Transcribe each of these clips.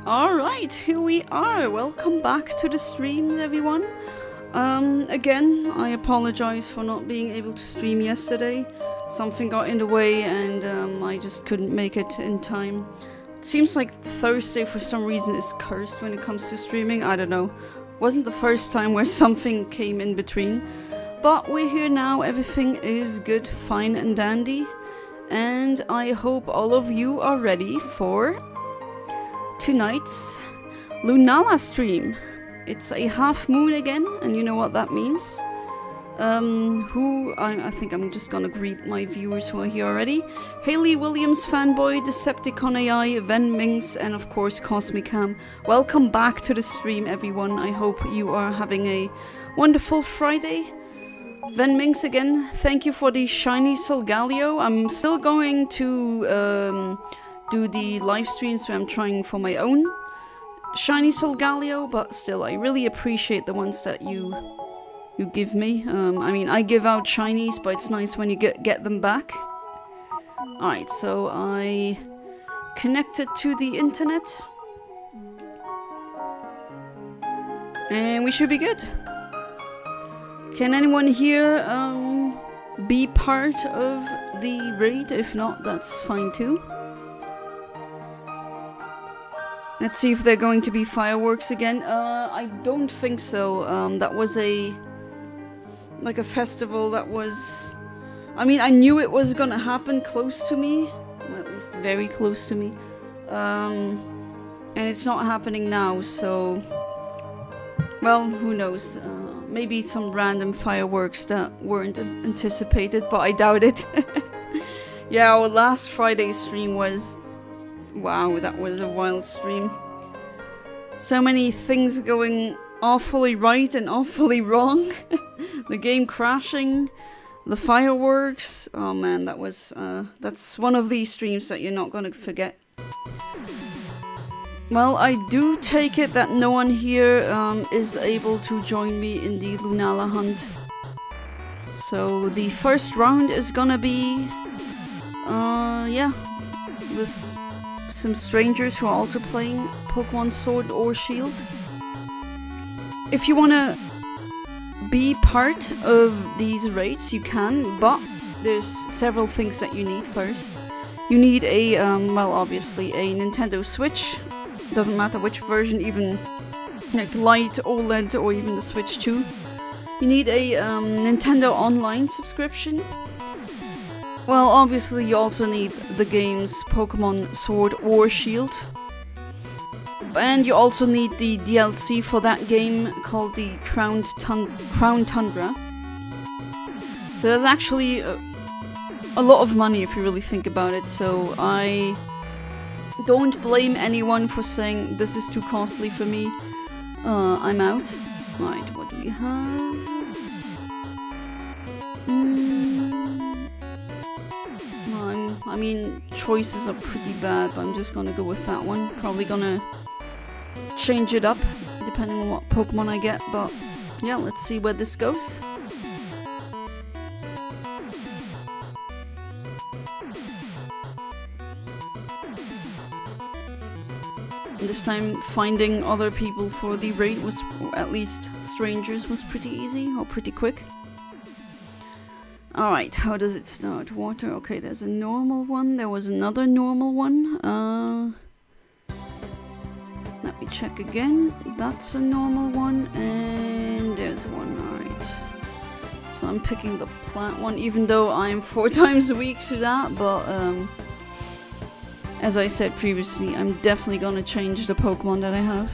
Alright, here we are. Welcome back to the stream, everyone. Again, I apologize for not being able to stream yesterday. Something got in the way and I just couldn't make it in time. It seems like Thursday for some reason is cursed when it comes to streaming. I don't know. Wasn't the first time where something came in between. But we're here now. Everything is good, fine and dandy. And I hope all of you are ready for tonight's Lunala stream. It's a half moon again, and you know what that means. I think I'm just gonna greet my viewers who are here already. Haley Williams, Fanboy, Decepticon AI, Ven Minx, and of course Cosmic Ham. Welcome back to the stream, everyone. I hope you are having a wonderful Friday. Ven Minx again, thank you for the shiny Solgaleo. I'm still going to do the live streams where I'm trying for my own shiny Solgaleo, but still I really appreciate the ones that you give me. I mean, I give out shinies, but it's nice when you get them back. Alright, so I connected to the internet and we should be good. Can anyone here be part of the raid? If not, that's fine too. Let's see if they're going to be fireworks again. I don't think so. That was a festival that was... I mean, I knew it was gonna happen close to me. Well, at least very close to me. And it's not happening now, so... Well, who knows. Maybe some random fireworks that weren't anticipated, but I doubt it. Yeah, our last Friday stream was... Wow, that was a wild stream. So many things going awfully right and awfully wrong. The game crashing, the fireworks. Oh man, that was that's one of these streams that you're not gonna forget. Well, I do take it that no one here is able to join me in the Lunala hunt. So the first round is gonna be yeah, with some strangers who are also playing Pokemon Sword or Shield. If you wanna be part of these raids, you can, but there's several things that you need first. You need a, well, obviously a Nintendo Switch. Doesn't matter which version, even like Lite, OLED, or even the Switch 2. You need a Nintendo Online subscription. Well, obviously you also need the game's Pokemon Sword or Shield. And you also need the DLC for that game called the Crown Tundra. So that's actually a lot of money if you really think about it, so I don't blame anyone for saying this is too costly for me. I'm out. Right, what do we have? I mean, choices are pretty bad, but I'm just gonna go with that one. Probably gonna change it up, depending on what Pokemon I get, but yeah, let's see where this goes. This time, finding other people for the raid was, or at least strangers, was pretty easy, or pretty quick. Alright, how does it start? Water, okay, there's a normal one, there was another normal one. Let me check again. That's a normal one, and there's one, alright. So I'm picking the plant one, even though I'm 4 times weak to that, but as I said previously, I'm definitely gonna change the Pokemon that I have.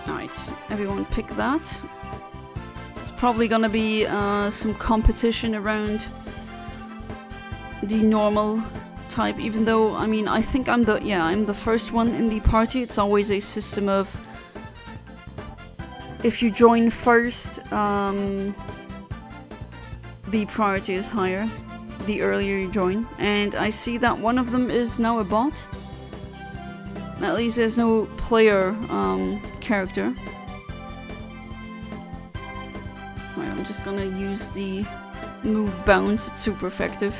Alright, everyone pick that. It's probably gonna be some competition around the normal type, even though, I mean, I think I'm the first one in the party. It's always a system of, if you join first, the priority is higher the earlier you join, and I see that one of them is now a bot. At least there's no player character. Right, I'm just gonna use the move bounce, it's super effective.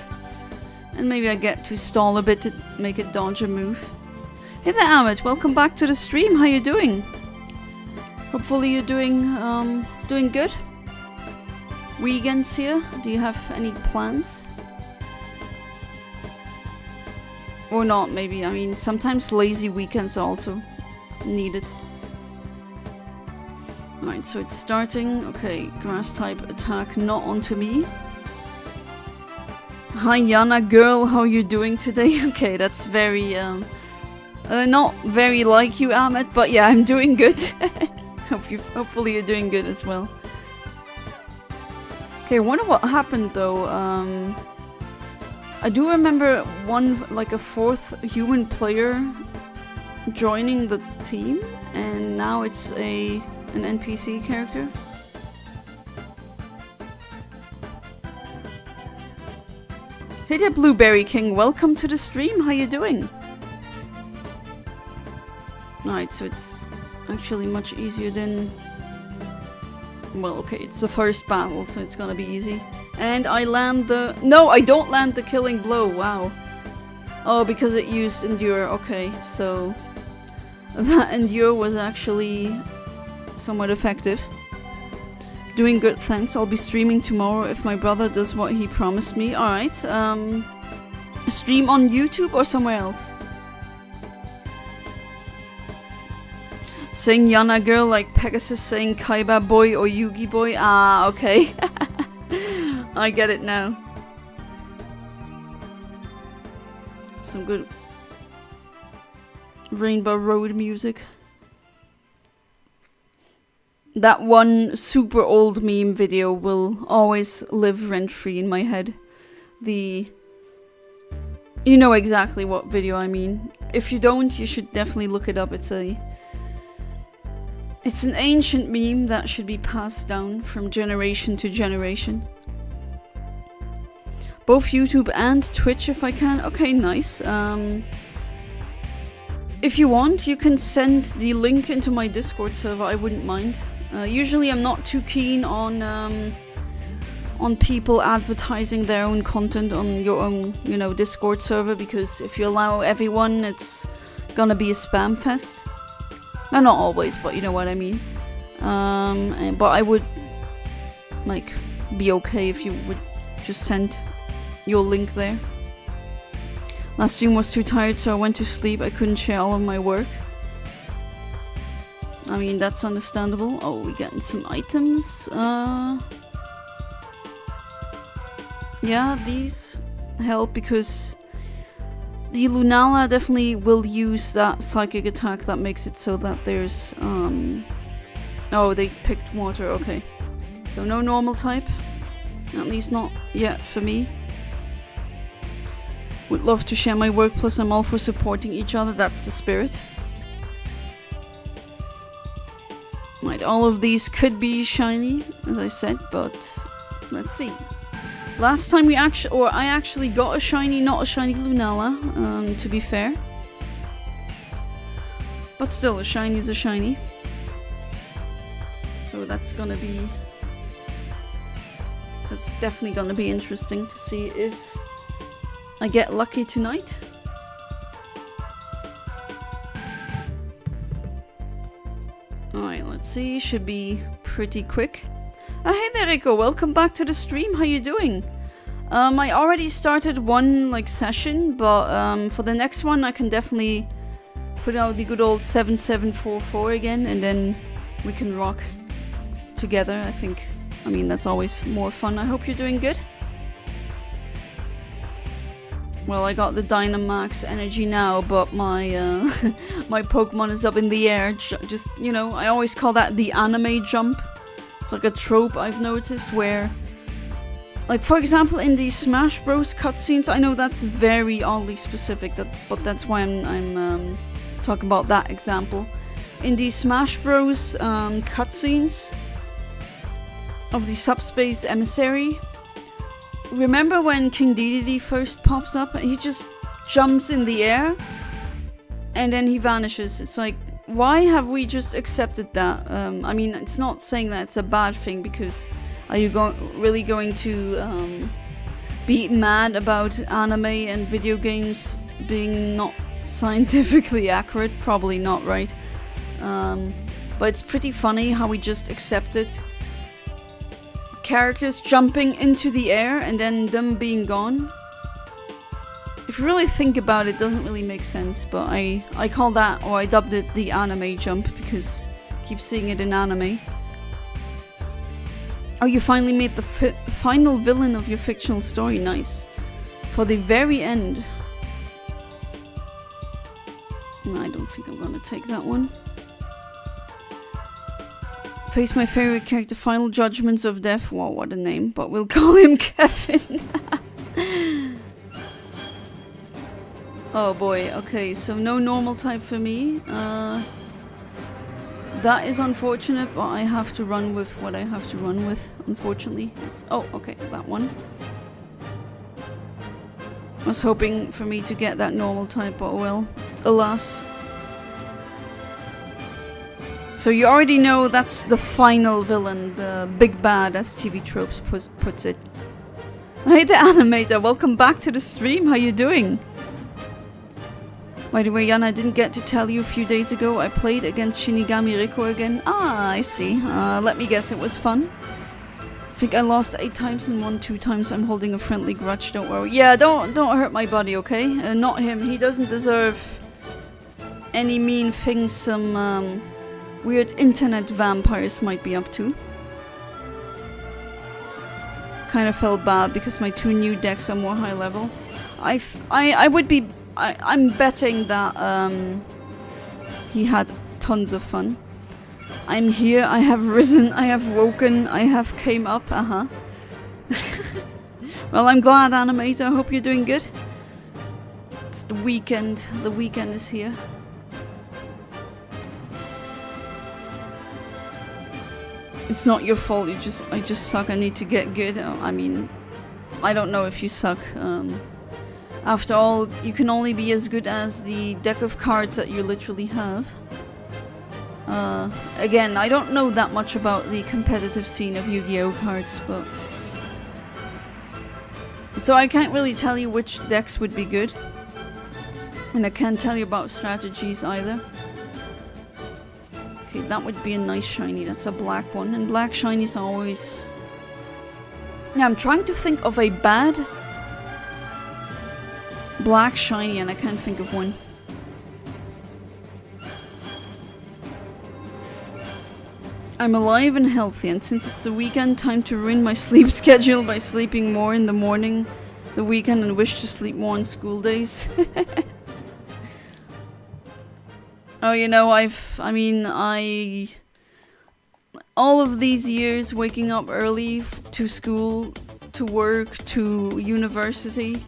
And maybe I get to stall a bit make it dodge a move. Hey there, Amit. Welcome back to the stream. How you doing? Hopefully you're doing good. Weekends here. Do you have any plans? Or not, maybe. I mean, sometimes lazy weekends are also needed. Alright, so it's starting. Okay, grass type attack not onto me. Hi Yana girl, how you doing today? Okay, that's very not very like you, Ahmed, but yeah, I'm doing good. Hopefully you're doing good as well. Okay, I wonder what happened though. I do remember a fourth human player joining the team, and now it's an NPC character. Hey there, Blueberry King. Welcome to the stream. How you doing? Alright, so it's actually much easier than... Well, okay, it's the first battle, so it's gonna be easy. And I land the... No, I don't land the killing blow. Wow. Oh, because it used Endure. Okay, so... That Endure was actually somewhat effective. Doing good, thanks. I'll be streaming tomorrow if my brother does what he promised me. Alright, stream on YouTube or somewhere else? Saying Yana girl like Pegasus saying Kaiba boy or Yugi boy. Ah, okay. I get it now. Some good Rainbow Road music. That one super old meme video will always live rent-free in my head. You know exactly what video I mean. If you don't, you should definitely look it up. It's an ancient meme that should be passed down from generation to generation. Both YouTube and Twitch if I can. Okay, nice. If you want, you can send the link into my Discord server. I wouldn't mind. Usually I'm not too keen on people advertising their own content on your own, Discord server, because if you allow everyone, it's gonna be a spam fest. No, not always, but you know what I mean. But I would, be okay if you would just send your link there. Last stream was too tired, so I went to sleep. I couldn't share all of my work. I mean, that's understandable. Oh, we're getting some items. Yeah, these help because the Lunala definitely will use that psychic attack that makes it so that there's... Oh, they picked water, okay. So no normal type. At least not yet for me. Would love to share my work, plus I'm all for supporting each other. That's the spirit. Right, all of these could be shiny, as I said, but let's see. Last time I actually got a shiny, not a shiny Lunala, to be fair. But still, a shiny is a shiny. So that's definitely gonna be interesting to see if I get lucky tonight. Alright, let's see. Should be pretty quick. Hey there, Rico. Welcome back to the stream. How you doing? I already started one session, but for the next one I can definitely put out the good old 7744 again, and then we can rock together. I mean, that's always more fun. I hope you're doing good. Well, I got the Dynamax energy now, but my my Pokemon is up in the air. Just, I always call that the anime jump. It's like a trope I've noticed where, for example, in the Smash Bros cutscenes, I know that's very oddly specific, but that's why I'm talking about that example. In the Smash Bros cutscenes of the Subspace Emissary, remember when King Dedede first pops up and he just jumps in the air and then he vanishes? It's like, why have we just accepted that? I mean, it's not saying that it's a bad thing, because are you really going to be mad about anime and video games being not scientifically accurate. Probably not, right? But it's pretty funny how we just accept it. Characters jumping into the air and then them being gone. If you really think about it, it doesn't really make sense, but I call that, or I dubbed it, the anime jump, because I keep seeing it in anime. Oh, you finally made the final villain of your fictional story. Nice. For the very end. No, I don't think I'm gonna take that one. Face my favorite character, final judgments of death. Wow, what a name. But we'll call him Kevin. Oh boy, okay, so no normal type for me. That is unfortunate, but I have to run with what I have to run with, unfortunately. Oh, okay, that one. I was hoping for me to get that normal type, but well, alas. So you already know that's the final villain, the big bad, as TV Tropes puts it. Hey the animator, welcome back to the stream, how you doing? By the way, Jan, I didn't get to tell you a few days ago I played against Shinigami Riko again. Ah, I see. Let me guess, it was fun? I think I lost 8 times and won 2 times. I'm holding a friendly grudge, don't worry. Yeah, don't hurt my buddy, okay? Not him. He doesn't deserve any mean things some weird internet vampires might be up to. Kind of felt bad because my 2 new decks are more high level. I would be... I'm betting that he had tons of fun. I'm here, I have risen, I have woken, I have came up, Well, I'm glad, animator, I hope you're doing good. It's the weekend is here. It's not your fault, I just suck, I need to get good. I mean, I don't know if you suck. After all, you can only be as good as the deck of cards that you literally have. Again, I don't know that much about the competitive scene of Yu-Gi-Oh cards, but... So I can't really tell you which decks would be good. And I can't tell you about strategies either. Okay, that would be a nice shiny, that's a black one. And black shinies are always... Yeah, I'm trying to think of a bad... black shiny and I can't think of one. I'm alive and healthy, and since it's the weekend, time to ruin my sleep schedule by sleeping more in the morning, the weekend, and wish to sleep more on school days. Oh, you know, all of these years waking up early to school, to work, to university,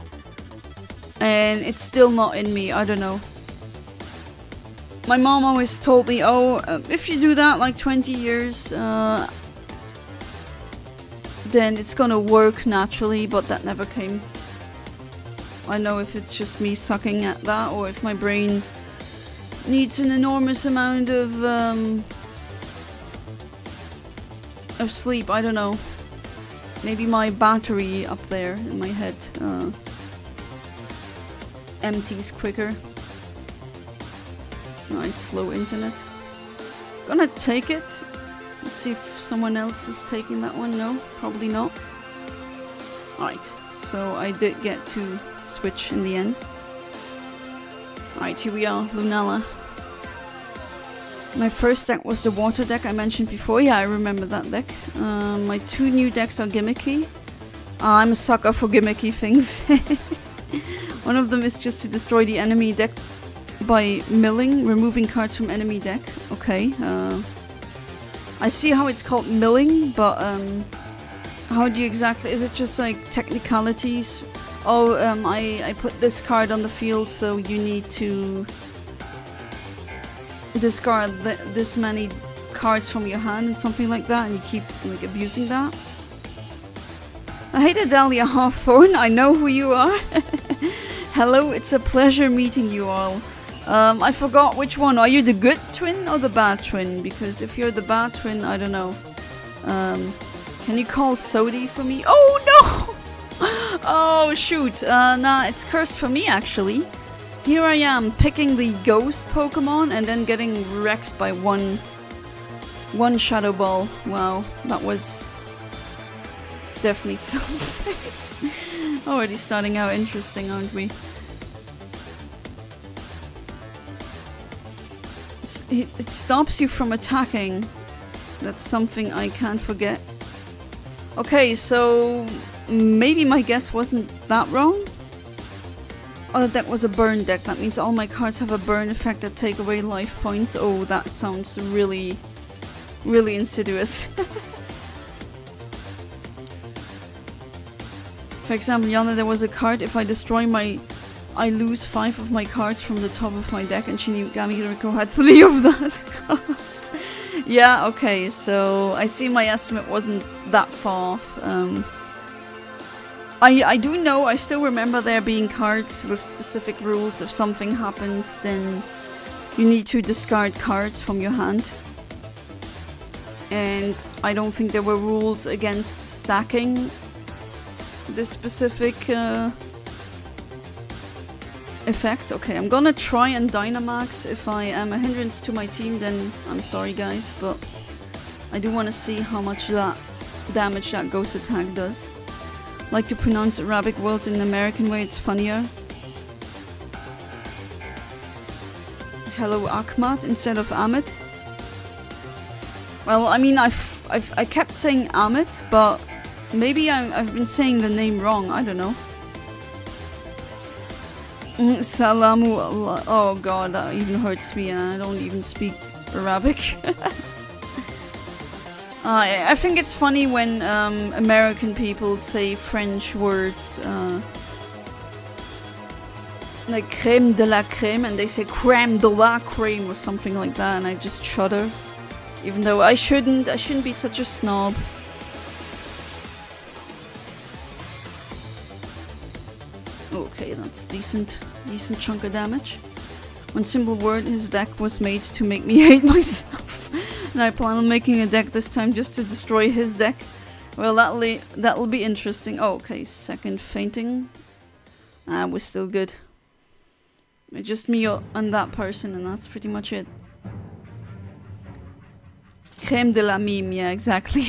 and it's still not in me, I don't know. My mom always told me, if you do that like 20 years, then it's gonna work naturally, but that never came. I don't know if it's just me sucking at that, or if my brain needs an enormous amount of sleep, I don't know. Maybe my battery up there in my head empties quicker. Right, slow internet. Gonna take it. Let's see if someone else is taking that one. No, probably not. Alright, so I did get to switch in the end. Alright, here we are, Lunala. My first deck was the water deck I mentioned before. Yeah, I remember that deck. My 2 new decks are gimmicky. I'm a sucker for gimmicky things. One of them is just to destroy the enemy deck by milling, removing cards from enemy deck. Okay, I see how it's called milling, but how do you exactly... Is it just like technicalities? Oh, I put this card on the field, so you need to discard this many cards from your hand and something like that, and you keep like abusing that. I hate Adalia Hawthorne, I know who you are. Hello, it's a pleasure meeting you all. I forgot which one. Are you the good twin or the bad twin? Because if you're the bad twin, I don't know. Can you call Sodi for me? Oh no! Oh shoot! Nah, it's cursed for me actually. Here I am picking the ghost Pokemon and then getting wrecked by one Shadow Ball. Wow, that was definitely something. Already starting out interesting, aren't we? It stops you from attacking. That's something I can't forget. Okay, so maybe my guess wasn't that wrong. Oh, the deck was a burn deck. That means all my cards have a burn effect that take away life points. Oh, that sounds really, really insidious. For example, Yana, there was a card, if I destroy I lose 5 of my cards from the top of my deck, and Shinigami Riko had 3 of that card. Yeah, okay, so I see my estimate wasn't that far off. I do know, I still remember there being cards with specific rules. If something happens, then you need to discard cards from your hand. And I don't think there were rules against stacking this specific effect. Okay, I'm gonna try and Dynamax. If I am a hindrance to my team, then I'm sorry guys, but I do want to see how much that damage that ghost attack does. Like to pronounce Arabic words in an American way, it's funnier. Hello Ahmad instead of Ahmed. Well, I mean, I kept saying Ahmed, but maybe I've been saying the name wrong, I don't know. Salamu Allah. Oh god, that even hurts me and I don't even speak Arabic. I think it's funny when American people say French words like crème de la crème, and they say crème de la crème or something like that, and I just shudder. Even though I shouldn't be such a snob. Okay, that's decent chunk of damage. One simple word, his deck was made to make me hate myself. And I plan on making a deck this time just to destroy his deck. Well, that'll be interesting. Oh, okay, second fainting. We're still good. It's just me and that person, and that's pretty much it. Crème de la mime, yeah, exactly.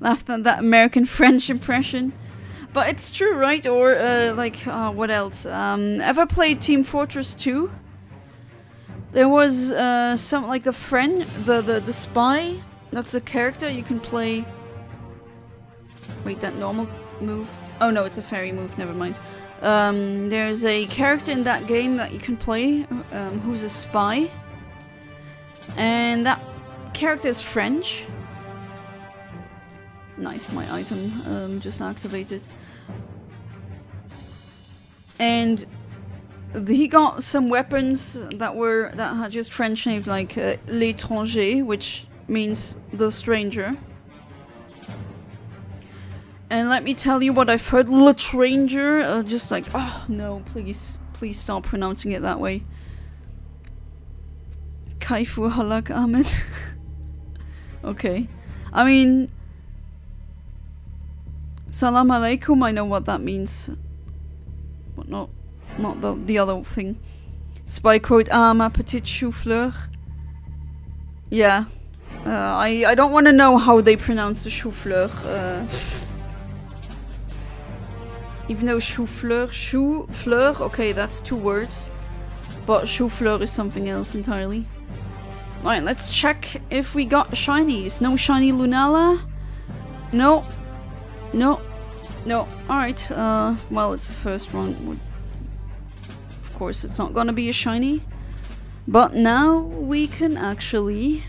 Laughed at that American French impression. But it's true, right? Or, what else? Ever played Team Fortress 2? There was, some, like, the friend, the spy. That's a character you can play. Wait, that normal move? Oh no, it's a fairy move, never mind. There's a character in that game that you can play, who's a spy. And that character is French. Nice, my item just activated. And he got some weapons that had just French names, like l'étranger, which means the stranger. And let me tell you what I've heard, l'étranger, just like, oh no, please stop pronouncing it that way. Kaifu Halak Ahmed. Okay. I mean, Salam alaikum, I know what that means. But not the other thing. Spy quote, ma petite chou-fleur. Yeah. I don't want to know how they pronounce the chou-fleur. Even though chou-fleur, okay, that's 2 words. But chou-fleur is something else entirely. Alright, let's check if we got shinies. No shiny Lunala? No. Alright, well, it's the first one. Of course, it's not gonna be a shiny. But now we can actually...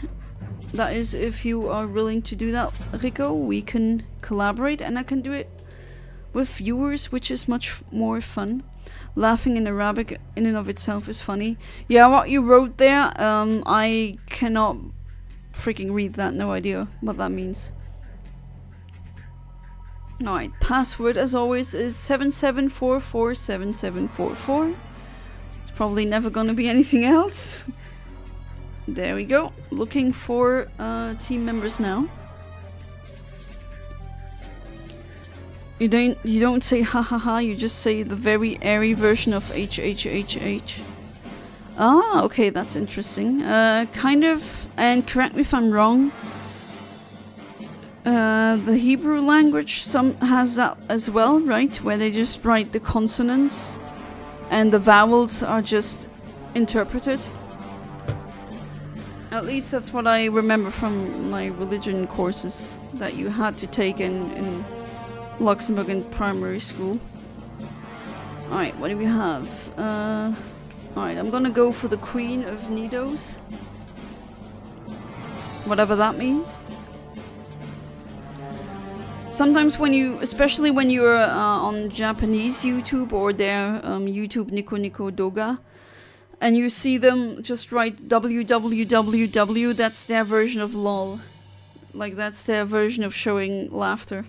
That is, if you are willing to do that, Rico, we can collaborate, and I can do it with viewers, which is much more fun. Laughing in Arabic in and of itself is funny. Yeah, what you wrote there, I cannot freaking read that. No idea what that means. Alright, password as always is 77447744. It's probably never gonna be anything else. There we go. Looking for team members now. You don't say ha ha ha, you just say the very airy version of h h h h. Ah, okay, that's interesting. Kind of, and correct me if I'm wrong, the Hebrew language has that as well, right? Where they just write the consonants and the vowels are just interpreted. At least that's what I remember from my religion courses that you had to take in Luxembourg in primary school. Alright, what do we have? Alright, I'm gonna go for the Queen of Nidos. Whatever that means. Sometimes when you, especially when you're on Japanese YouTube or their YouTube Nico Nico Doga, and you see them just write www, that's their version of lol. Like that's their version of showing laughter.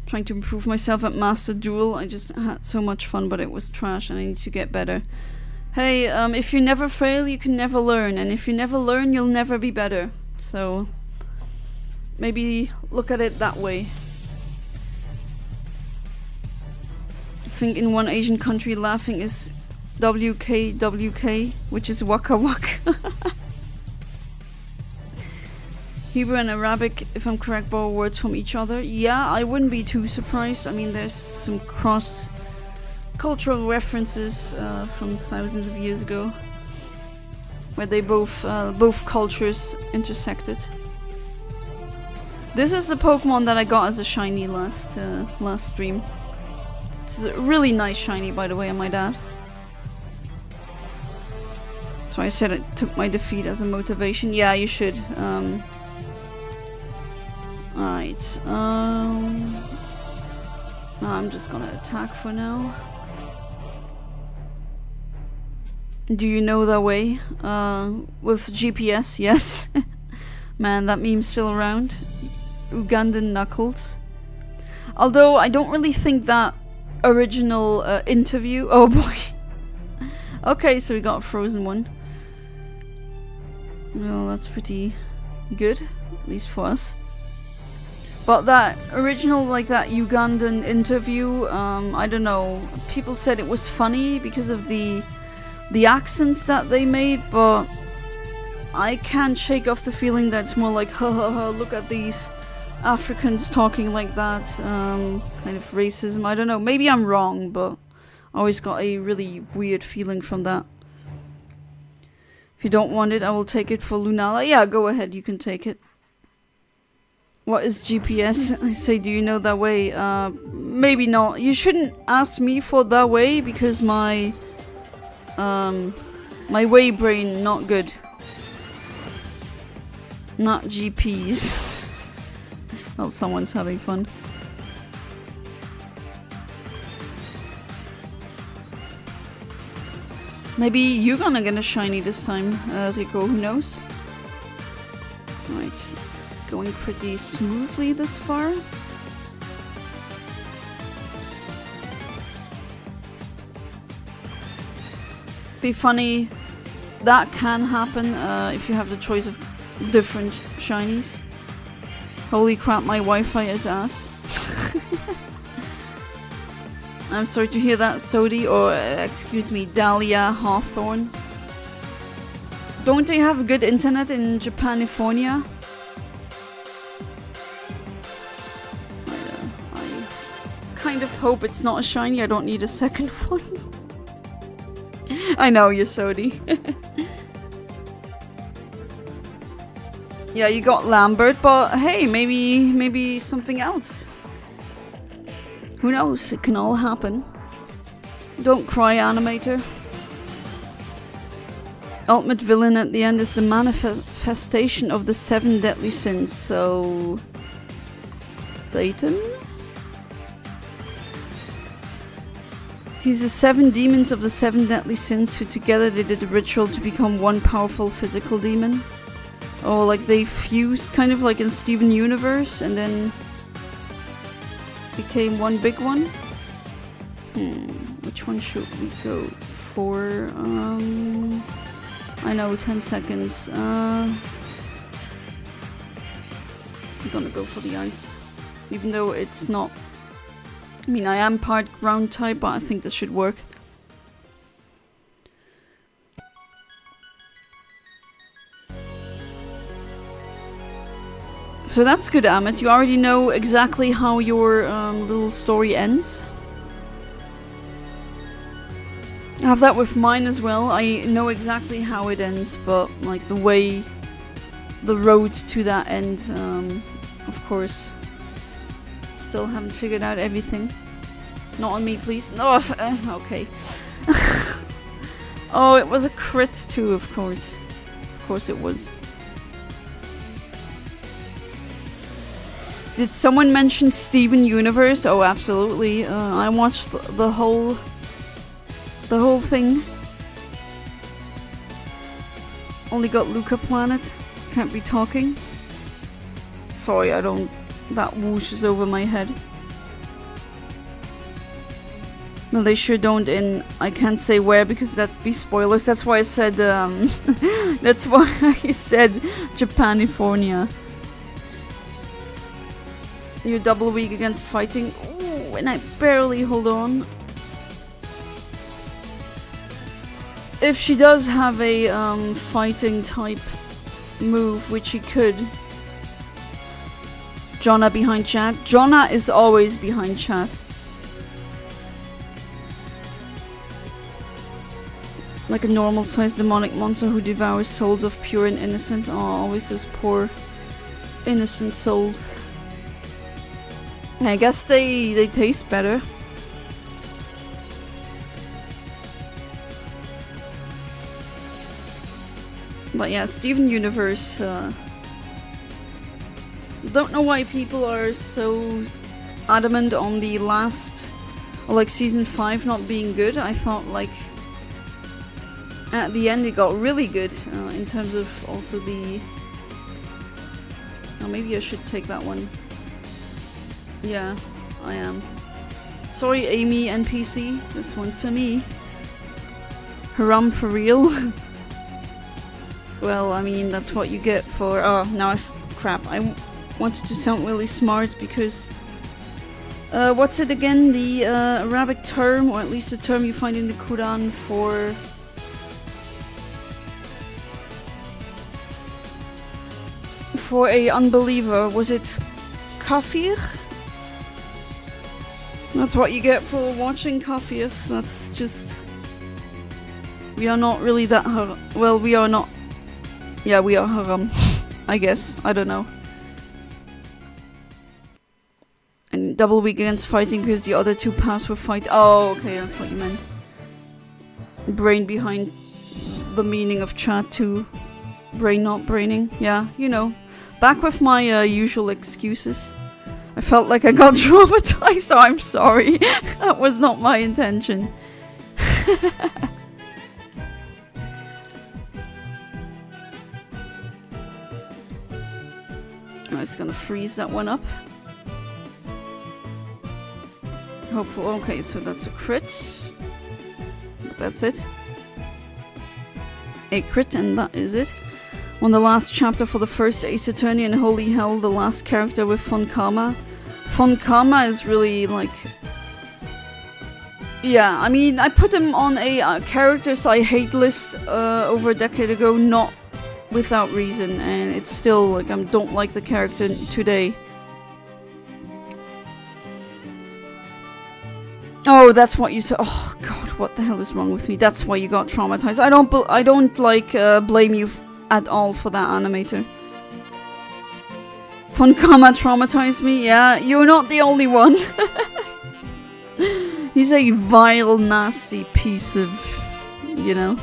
Trying to improve myself at Master Duel. I just had so much fun, but it was trash and I need to get better. Hey, if you never fail, you can never learn. And if you never learn, you'll never be better. So, maybe look at it that way. I think in one Asian country, laughing is WKWK, which is waka waka. Hebrew and Arabic, if I'm correct, borrow words from each other. Yeah, I wouldn't be too surprised. I mean, there's some cross-cultural references from thousands of years ago, where they both cultures intersected. This is the Pokemon that I got as a shiny last stream. It's a really nice shiny, by the way, I might add. So I said it took my defeat as a motivation. Yeah, you should. Alright, I'm just gonna attack for now. Do you know the way? With GPS, yes. Man, that meme's still around. Ugandan Knuckles. Although, I don't really think that original interview... Oh boy. Okay, so we got a frozen one. Well, that's pretty good. At least for us. But that original, like that Ugandan interview, I don't know. People said it was funny because of the accents that they made, but I can't shake off the feeling that it's more like, ha ha ha, look at these Africans talking like that, kind of racism. I don't know, maybe I'm wrong, but I always got a really weird feeling from that. If you don't want it, I will take it for Lunala. Yeah, go ahead, you can take it. What is GPS? I say, do you know that way? Maybe not. You shouldn't ask me for that way because my way brain not good. Not GPs. Well, someone's having fun. Maybe you're gonna get a shiny this time, Rico, who knows? Right. Going pretty smoothly this far. Be funny, that can happen if you have the choice of different shinies. Holy crap, my Wi-Fi is ass. I'm sorry to hear that, Sodi, or excuse me, Dahlia Hawthorne. Don't they have good internet in Japanifornia? Kind of hope it's not a shiny. I don't need a second one. I know, Yasodi. Yeah, you got Lambert, but hey, maybe something else. Who knows? It can all happen. Don't cry, animator. Ultimate villain at the end is the manifestation of the 7 deadly sins. So, Satan. He's the 7 demons of the 7 deadly sins who together they did a ritual to become one powerful physical demon. Oh, like they fused, kind of like in Steven Universe, and then became one big one. Which one should we go for? I know, 10 seconds. I'm gonna go for the ice. Even though it's not... I mean, I am part ground type, but I think this should work. So that's good, Amit. You already know exactly how your little story ends. I have that with mine as well. I know exactly how it ends, but like the way, the road to that end, of course. Still haven't figured out everything. Not on me, please. No, okay. Oh, it was a crit too, of course. Of course it was. Did someone mention Steven Universe? Oh, absolutely. I watched the whole thing. Only got Luca Planet. Can't be talking. Sorry, I don't... That whooshes over my head. No, they sure don't in... I can't say where because that'd be spoilers. That's why I said... that's why I said Japanifornia. You're double weak against fighting. Ooh, and I barely hold on. If she does have a fighting type move, which she could. Jonna behind chat. Jonna is always behind chat. Like a normal sized demonic monster who devours souls of pure and innocent. Oh, always those poor innocent souls. I guess they taste better. But yeah, Steven Universe. Don't know why people are so adamant on the last, or like season 5 not being good. I thought like at the end it got really good in terms of also the... Oh, maybe I should take that one. Yeah, I am. Sorry, Amy NPC. This one's for me. Haram for real. Well, I mean, that's what you get for... Oh, now crap. I wanted to sound really smart because... what's it again? The Arabic term, or at least the term you find in the Quran for... For a unbeliever. Was it kafir? That's what you get for watching kafirs. That's just... We are not really that haram. Well, we are not... Yeah, we are haram. I guess. I don't know. And double weak against fighting because the other two paths were fight... Oh, okay, that's what you meant. Brain behind the meaning of chat too. Brain not braining. Yeah, you know. Back with my usual excuses. I felt like I got traumatized. Oh, I'm sorry. That was not my intention. I'm just gonna freeze that one up. Hopefully, okay, so that's a crit. That's it. A crit, and that is it. On the last chapter for the first Ace Attorney and Holy Hell, the last character with Von Karma. Von Karma is really like... Yeah, I mean, I put him on a characters I hate list over a decade ago, not without reason, and it's still like I don't like the character today. Oh, that's what you said. Oh god, what the hell is wrong with me? That's why you got traumatized. I don't like blame you at all for that, animator. Von Karma traumatized me. Yeah, you're not the only one. He's a vile, nasty piece of, you know,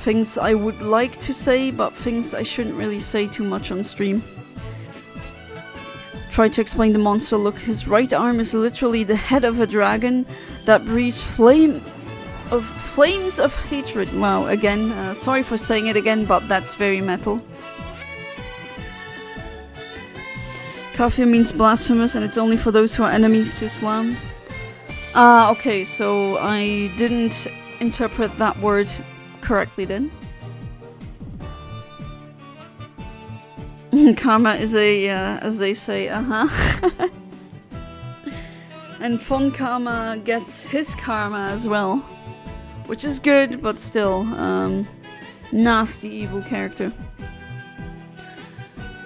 things I would like to say, but things I shouldn't really say too much on stream. Try to explain the monster. Look, his right arm is literally the head of a dragon that breathes flames of hatred. Wow, again, sorry for saying it again, but that's very metal. Kafir means blasphemous, and it's only for those who are enemies to Islam. Ah, okay, so I didn't interpret that word correctly then. Karma is a, as they say, And Fun Karma gets his karma as well. Which is good, but still, nasty evil character.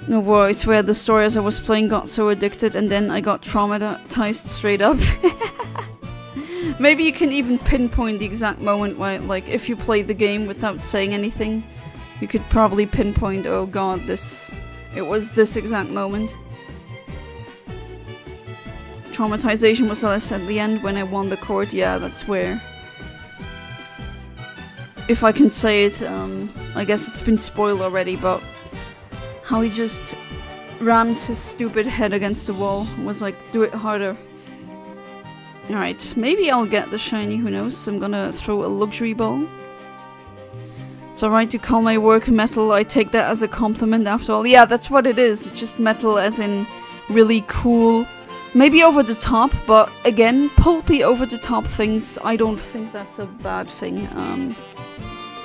No boy, I swear the story as I was playing got so addicted and then I got traumatized straight up. Maybe you can even pinpoint the exact moment where, like, if you played the game without saying anything, you could probably pinpoint, oh god, it was this exact moment. Traumatization was less at the end when I won the court, yeah, that's where. If I can say it, I guess it's been spoiled already, but how he just rams his stupid head against the wall was like, do it harder. Alright, maybe I'll get the shiny, who knows. I'm gonna throw a luxury ball. It's alright to call my work metal, I take that as a compliment after all. Yeah, that's what it is, just metal as in really cool. Maybe over the top, but again, pulpy over the top things, I don't think that's a bad thing.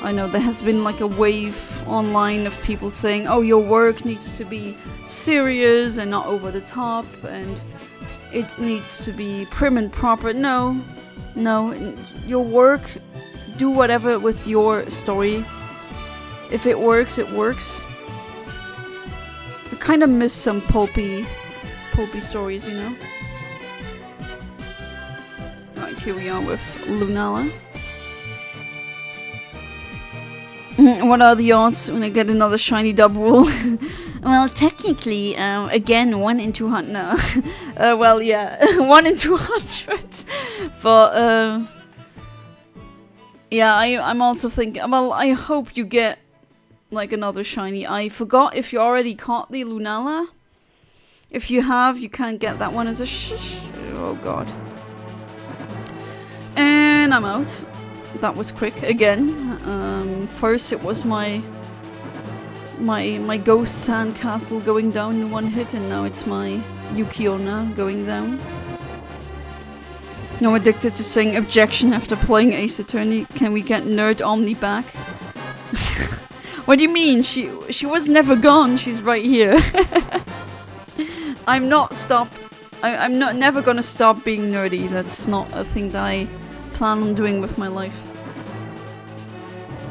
I know there has been like a wave online of people saying, oh, your work needs to be serious and not over the top, and it needs to be prim and proper. No, your work, do whatever with your story. If it works, it works. I kind of miss some pulpy stories, you know? Alright, here we are with Lunala. What are the odds when I get another shiny double wool? Well, technically, again, 1 in 200. No. Well, yeah, 1 in 200. But, yeah, I'm also thinking, well, I hope you get, like, another shiny. I forgot if you already caught the Lunala. If you have, you can't get that one as a oh god. And I'm out. That was quick again. First it was my ghost sandcastle going down in one hit, and now it's my Yukiona going down. Now addicted to saying objection after playing Ace Attorney. Can we get Nerd Omni back? What do you mean? She was never gone. She's right here. I'm not never gonna stop being nerdy. That's not a thing that I plan on doing with my life.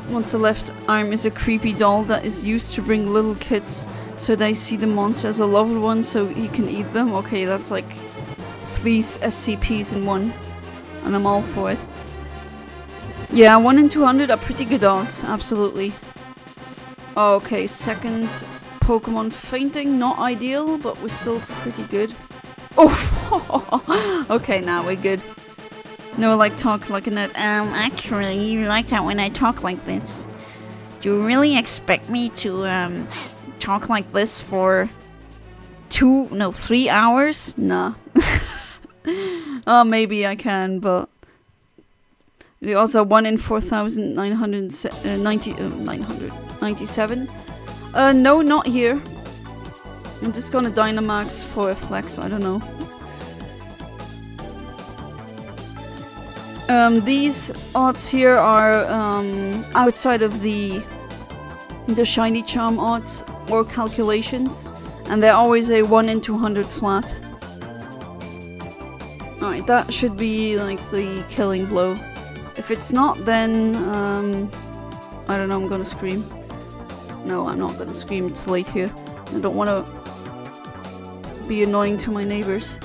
Once the left arm is a creepy doll that is used to bring little kids so they see the monster as a loved one so he can eat them. Okay, that's like 3 SCPs in one, and I'm all for it. Yeah, 1 in 200 are pretty good odds, absolutely. Okay, second Pokemon fainting, not ideal, but we're still pretty good. Oh, okay, now we're good. No, like talk like a nerd. Actually, you like that when I talk like this. Do you really expect me to talk like this for 3 hours? Nah. Oh, maybe I can, but we also 1 in 4,997. No, not here. I'm just gonna Dynamax for a flex, I don't know. These odds here are outside of the shiny charm odds or calculations, and they're always a 1 in 200 flat. Alright, that should be like the killing blow. If it's not, then I don't know, I'm gonna scream. No, I'm not gonna scream, it's late here. I don't wanna be annoying to my neighbors.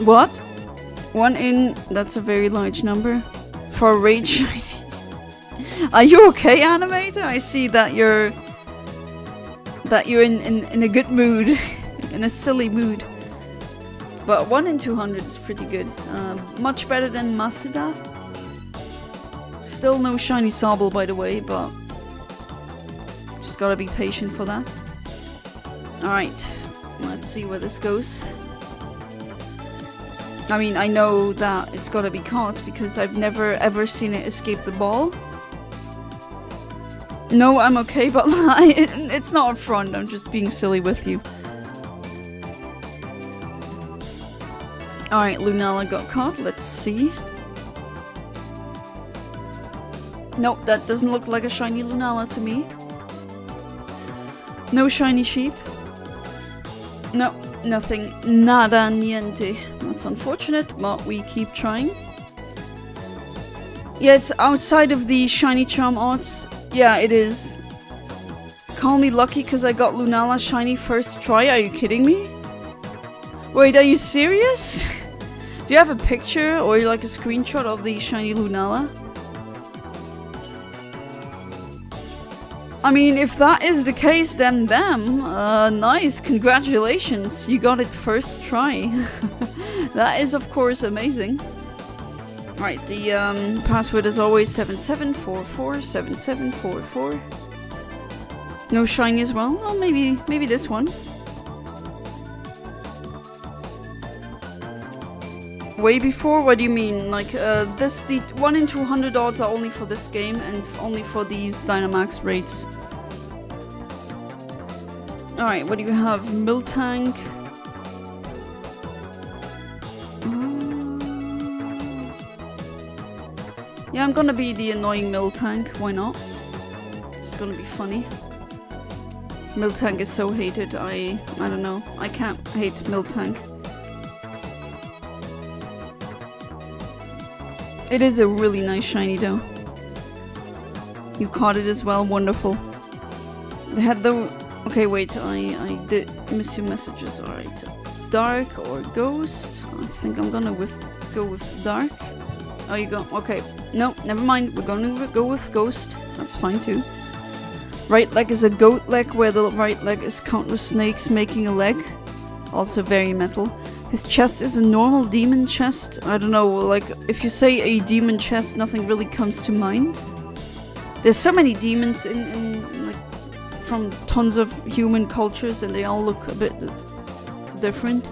What? 1 in, that's a very large number. For a rage shiny. Are you okay, Animator? I see that you're in a good mood. In a silly mood. But 1 in 200 is pretty good. Much better than Masuda. Still no shiny Sobble, by the way, but just gotta be patient for that. Alright, let's see where this goes. I mean, I know that it's gotta be caught because I've never ever seen it escape the ball. No, I'm okay, but it's not a front, I'm just being silly with you. Alright, Lunala got caught, let's see. Nope, that doesn't look like a shiny Lunala to me. No shiny sheep. No, nothing. Nada niente. That's unfortunate, but we keep trying. Yeah, it's outside of the shiny charm odds. Yeah, it is. Call me lucky because I got Lunala shiny first try. Are you kidding me? Wait, are you serious? Do you have a picture or like a screenshot of the shiny Lunala? I mean, if that is the case, then damn. Nice, congratulations. You got it first try. That is, of course, amazing. Right, the password is always 77447744. No shiny as well? Well, maybe this one. Way before? What do you mean? Like, the 1 in 200 odds are only for this game and only for these Dynamax raids. Alright, what do you have? Miltank. Yeah, I'm gonna be the annoying Miltank. Why not? It's gonna be funny. Miltank is so hated. I don't know. I can't hate Miltank. It is a really nice shiny though. You caught it as well, wonderful. They had the... Okay, wait, I did miss your messages. Alright. Dark or Ghost? I think I'm gonna go with Dark. Oh, you go... Okay. No, never mind. We're gonna go with Ghost. That's fine too. Right leg is a goat leg where the right leg is countless snakes making a leg. Also very metal. His chest is a normal demon chest. I don't know, like, if you say a demon chest, nothing really comes to mind. There's so many demons in like, from tons of human cultures, and they all look a bit different.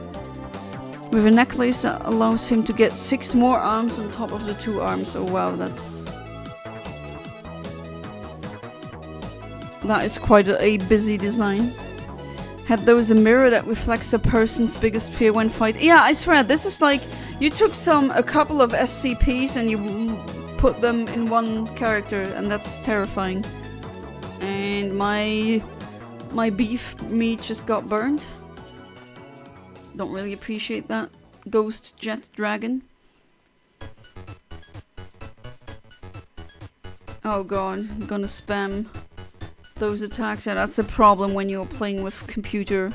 With a necklace that allows him to get 6 more arms on top of the 2 arms. Oh wow, that is quite a busy design. Had those a mirror that reflects a person's biggest fear when fighting. Yeah, I swear, this is like, you took a couple of SCPs and you put them in one character, and that's terrifying. And my beef meat just got burned. Don't really appreciate that. Ghost Jet Dragon. Oh god, I'm gonna spam those attacks. Yeah, that's the problem when you're playing with computer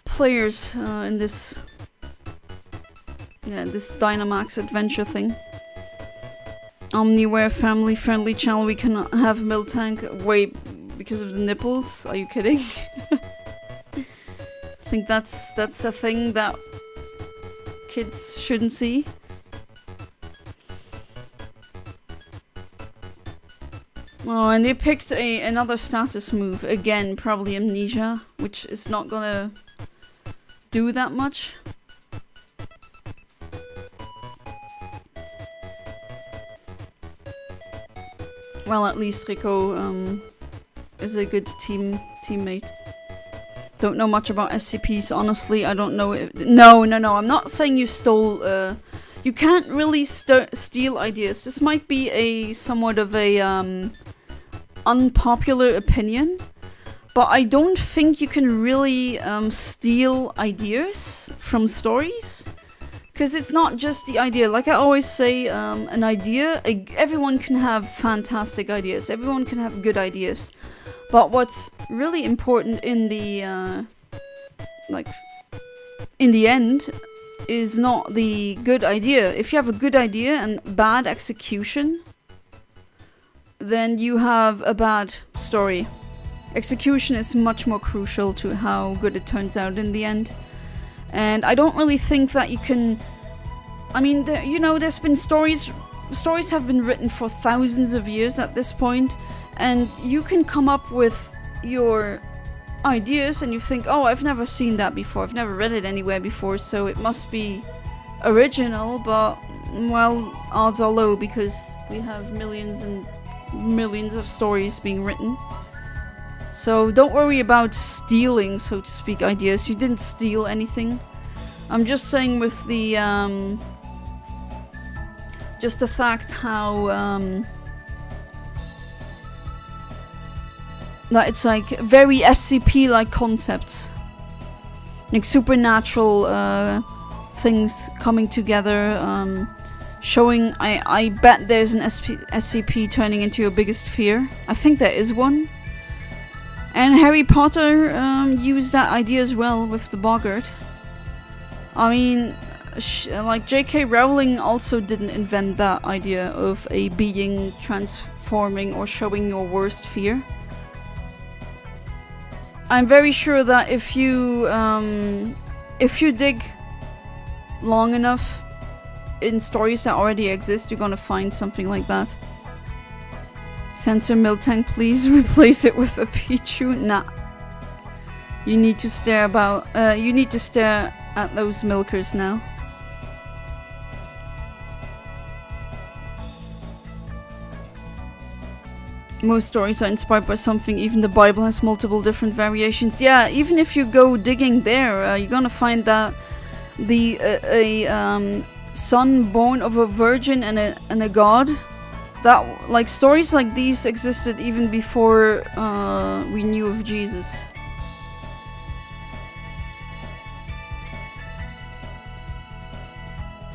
players in this Dynamax adventure thing. Omniware family friendly channel. We cannot have Miltank. Wait, because of the nipples? Are you kidding? I think that's a thing that kids shouldn't see. Oh, and they picked another status move. Again, probably Amnesia, which is not gonna do that much. Well, at least Rico is a good teammate. Don't know much about SCPs, honestly. I don't know if... No, I'm not saying you stole... You can't really steal ideas. This might be a somewhat of a unpopular opinion, but I don't think you can really steal ideas from stories, because it's not just the idea. Like I always say, an idea, everyone can have fantastic ideas, everyone can have good ideas, but what's really important in the in the end is not the good idea. If you have a good idea and bad execution, then you have a bad story. Execution is much more crucial to how good it turns out in the end. And I don't really think that you can... I mean, there's been stories have been written for thousands of years at this point, and you can come up with your ideas and you think, oh, I've never seen that before, I've never read it anywhere before, so it must be original, but, well, odds are low because we have millions and millions of stories being written. So don't worry about stealing, so to speak, ideas. You didn't steal anything. I'm just saying with the just the fact how that it's like very SCP-like concepts. Like supernatural things coming together, showing, I bet there's an SCP turning into your biggest fear. I think there is one. And Harry Potter used that idea as well with the Boggart. I mean, like J.K. Rowling also didn't invent that idea of a being transforming or showing your worst fear. I'm very sure that if you dig long enough in stories that already exist, you're gonna find something like that. Censor Miltank, please replace it with a Pichu. Nah. You need to stare at those milkers now. Most stories are inspired by something. Even the Bible has multiple different variations. Yeah, even if you go digging there, you're gonna find that a son born of a virgin and a god. That, like, stories like these existed even before we knew of Jesus.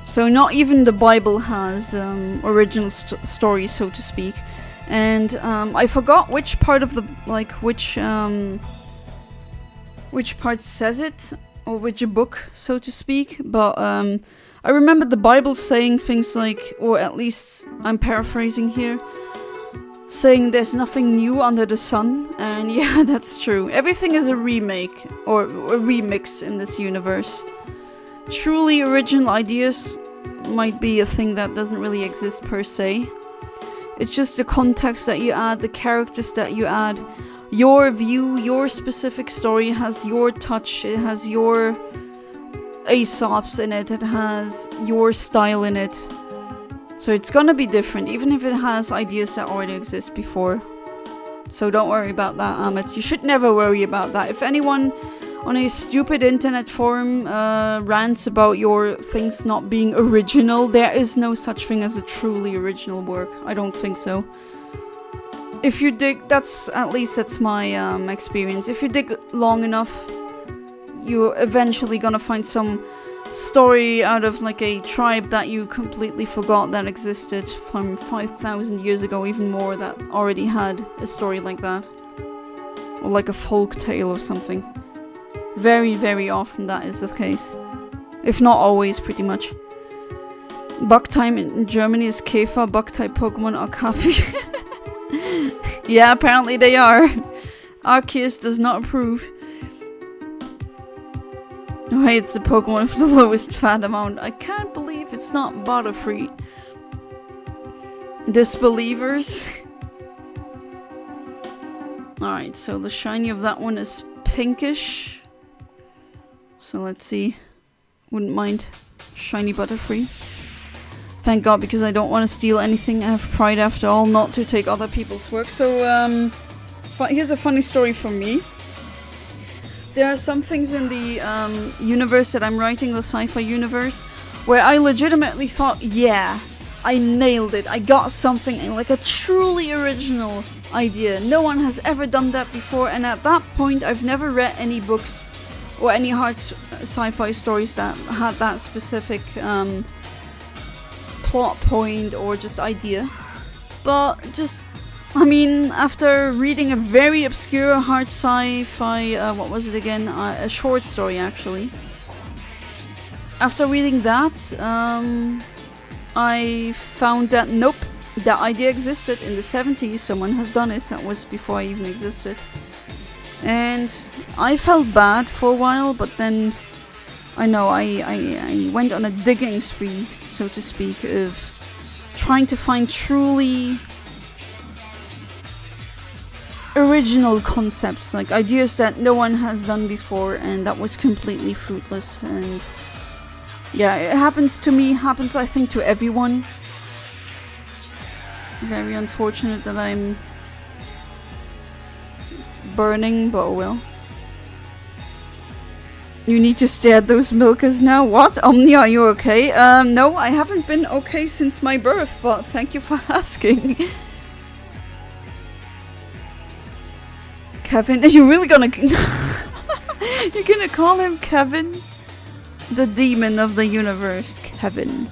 So not even the Bible has original stories, so to speak. And I forgot which part of the, like, which part says it, or which book, so to speak. But I remember the Bible saying things like, or at least I'm paraphrasing here, saying there's nothing new under the sun. And yeah, that's true. Everything is a remake or a remix in this universe. Truly original ideas might be a thing that doesn't really exist per se. It's just the context that you add, the characters that you add, your view, your specific story has your touch, it has your Aesop's in it, it has your style in it. So it's gonna be different, even if it has ideas that already exist before. So don't worry about that, Amit. You should never worry about that. If anyone on a stupid internet forum rants about your things not being original, there is no such thing as a truly original work. I don't think so. If you dig, that's my experience. If you dig long enough, you're eventually gonna find some story out of like a tribe that you completely forgot that existed from 5,000 years ago, even more, that already had a story like that. Or like a folk tale or something. Very, very often that is the case. If not always, pretty much. Bug time in Germany is Käfer, bug-type Pokemon are Kaffee. Yeah, apparently they are. Arceus does not approve. Oh, hey, it's the Pokemon with the lowest fat amount. I can't believe it's not Butterfree. Disbelievers. Alright, so the shiny of that one is pinkish. So let's see. Wouldn't mind shiny Butterfree. Thank God, because I don't want to steal anything. I have pride after all, not to take other people's work. So, here's a funny story from me. There are some things in the universe that I'm writing, the sci-fi universe, where I legitimately thought, yeah, I nailed it. I got something like a truly original idea. No one has ever done that before, and at that point I've never read any books or any hard sci-fi stories that had that specific plot point or just idea. But just, I mean, after reading a very obscure hard sci-fi, what was it again? A short story, actually. After reading that, I found that, nope, that idea existed in the 70s. Someone has done it. That was before I even existed. And I felt bad for a while, but then I know I went on a digging spree, so to speak, of trying to find truly original concepts, like ideas that no one has done before, and that was completely fruitless. And yeah, it happens to me, happens I think to everyone. Very unfortunate that I'm burning, but oh well. You need to stare at those milkers now. What? Omni, are you okay? No, I haven't been okay since my birth, but thank you for asking. Kevin. Are you really gonna... You're gonna call him Kevin? The demon of the universe, Kevin.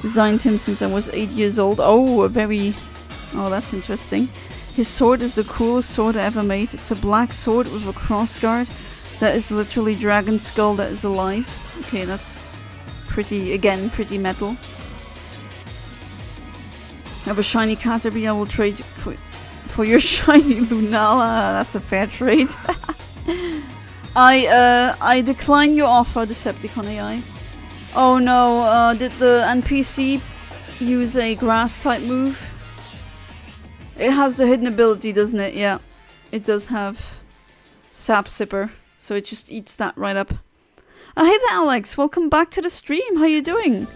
Designed him since I was 8 years old. Oh, Oh, that's interesting. His sword is the coolest sword I ever made. It's a black sword with a crossguard that is literally Dragon Skull that is alive. Okay, that's pretty metal. I have a shiny Caterpie I will trade for your shiny Lunala. That's a fair trade. I decline your offer, Decepticon AI. Oh no, did the NPC use a grass type move? It has the hidden ability, doesn't it? Yeah, it does have Sap Sipper, so it just eats that right up. Hey there, Alex. Welcome back to the stream. How you doing?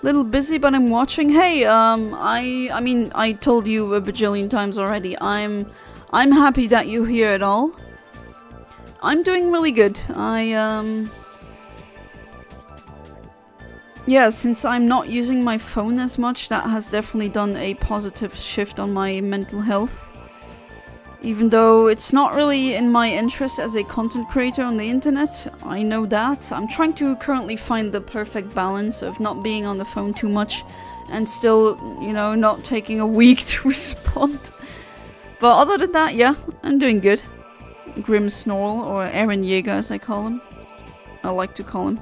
Little busy, but I'm watching. Hey, I mean, I told you a bajillion times already. I'm happy that you're here at all. I'm doing really good. Yeah, since I'm not using my phone as much, that has definitely done a positive shift on my mental health. Even though it's not really in my interest as a content creator on the internet, I know that. I'm trying to currently find the perfect balance of not being on the phone too much and still, you know, not taking a week to respond. But other than that, yeah, I'm doing good. Grim Snorl, or Eren Yeager as I call him. I like to call him.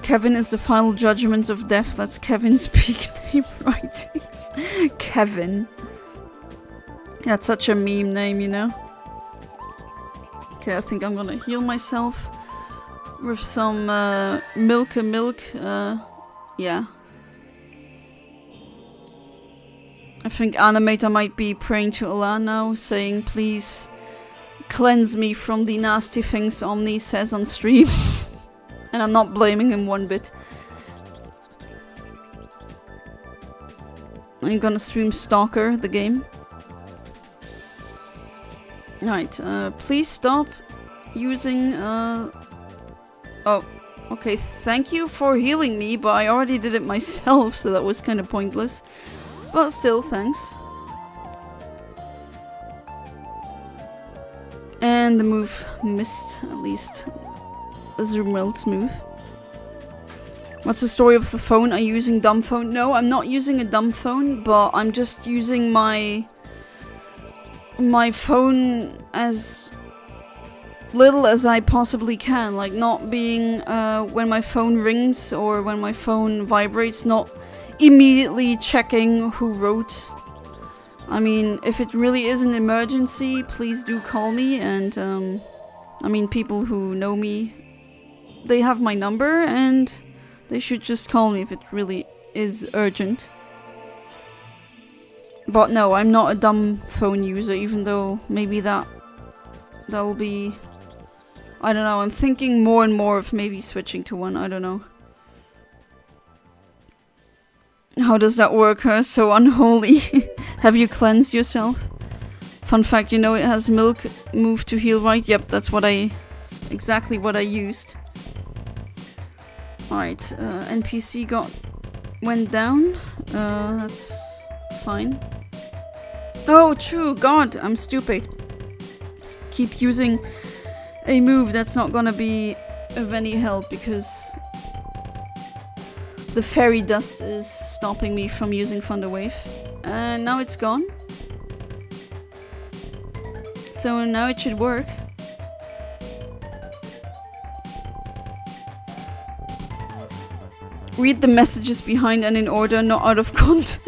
Kevin is the final judgment of death. That's Kevin's peak name writings. Kevin. That's such a meme name, you know? Okay, I think I'm gonna heal myself with some milk. Yeah. I think Animator might be praying to Allah now, saying, please cleanse me from the nasty things Omni says on stream. And I'm not blaming him one bit. I'm gonna stream Stalker, the game. Right, please stop using, Oh, okay, thank you for healing me, but I already did it myself, so that was kind of pointless. But still, thanks. And the move missed, at least. Azumarill move. What's the story of the phone? Are you using dumb phone? No, I'm not using a dumb phone, but I'm just using my phone as little as I possibly can. Like, not being, when my phone rings or when my phone vibrates, not immediately checking who wrote. I mean, if it really is an emergency, please do call me, and, I mean, people who know me, they have my number, and they should just call me if it really is urgent. But no, I'm not a dumb phone user, even though maybe that'll be... I don't know, I'm thinking more and more of maybe switching to one, I don't know. How does that work, huh? So unholy. Have you cleansed yourself? Fun fact, you know it has milk move to heal, right? Yep, that's exactly what I used. Alright, NPC went down. That's fine. Oh, true, God, I'm stupid. Let's keep using a move that's not gonna be of any help because the fairy dust is stopping me from using Thunder Wave. And now it's gone. So now it should work. Read the messages behind and in order, not out of context.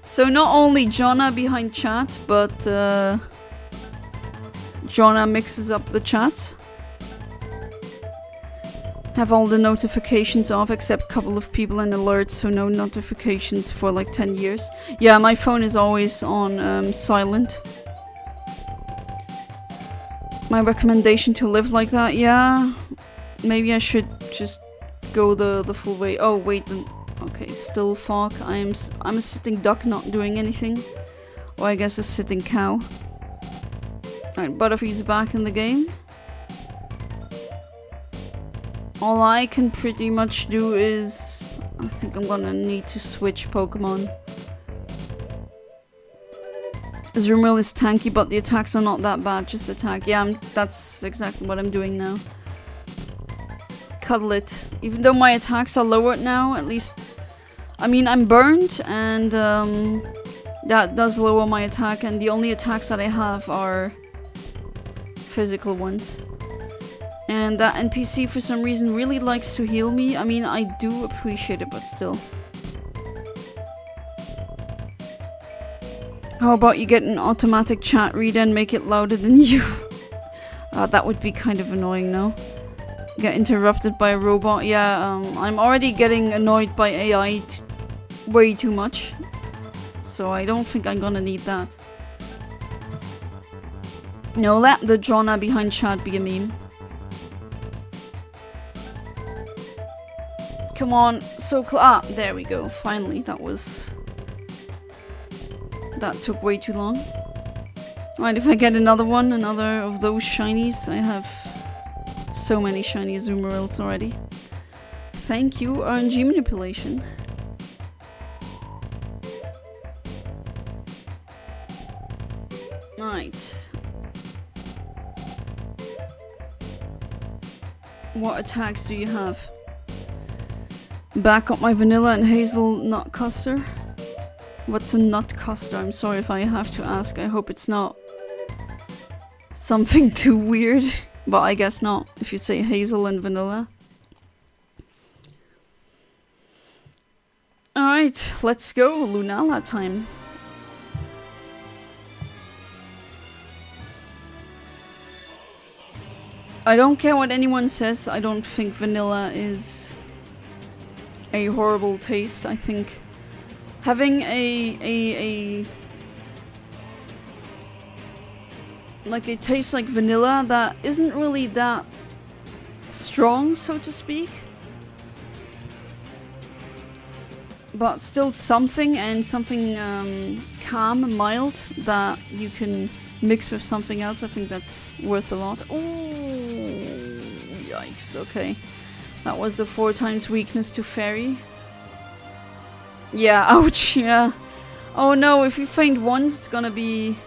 So not only Jonna behind chat, but Jonna mixes up the chats. Have all the notifications off except a couple of people and alerts, so no notifications for like 10 years. Yeah, my phone is always on silent. My recommendation to live like that, yeah. Maybe I should just go the full way. Oh wait, okay, still fog. I'm a sitting duck not doing anything. Or I guess a sitting cow. Alright, Butterfree's back in the game. All I can pretty much do is... I think I'm gonna need to switch Pokemon. Azumarill is tanky, but the attacks are not that bad, just attack. Yeah, that's exactly what I'm doing now. Cuddle it. Even though my attacks are lowered now, at least... I mean, I'm burned, and that does lower my attack, and the only attacks that I have are physical ones. And that NPC for some reason really likes to heal me. I mean, I do appreciate it, but still. How about you get an automatic chat reader and make it louder than you? That would be kind of annoying, no? Get interrupted by a robot. Yeah, I'm already getting annoyed by AI way too much. So I don't think I'm gonna need that. No, let the Jonna behind chat be a meme. Come on, so there we go. Finally, that took way too long. Right, if I get another of those shinies, I have so many shiny Azumarills already. Thank you, RNG manipulation. Right. What attacks do you have? Back up my vanilla and hazelnut custard. What's a nut custard? I'm sorry if I have to ask. I hope it's not something too weird. But I guess not, if you say hazel and vanilla. Alright, let's go. Lunala time. I don't care what anyone says. I don't think vanilla is a horrible taste. I think having a like it tastes like vanilla that isn't really that strong, so to speak, but still something, and something calm, mild, that you can mix with something else. I think that's worth a lot. Oh, yikes. Okay, that was the 4 times weakness to fairy. Yeah, ouch. Yeah. Oh no, if you faint once, it's gonna be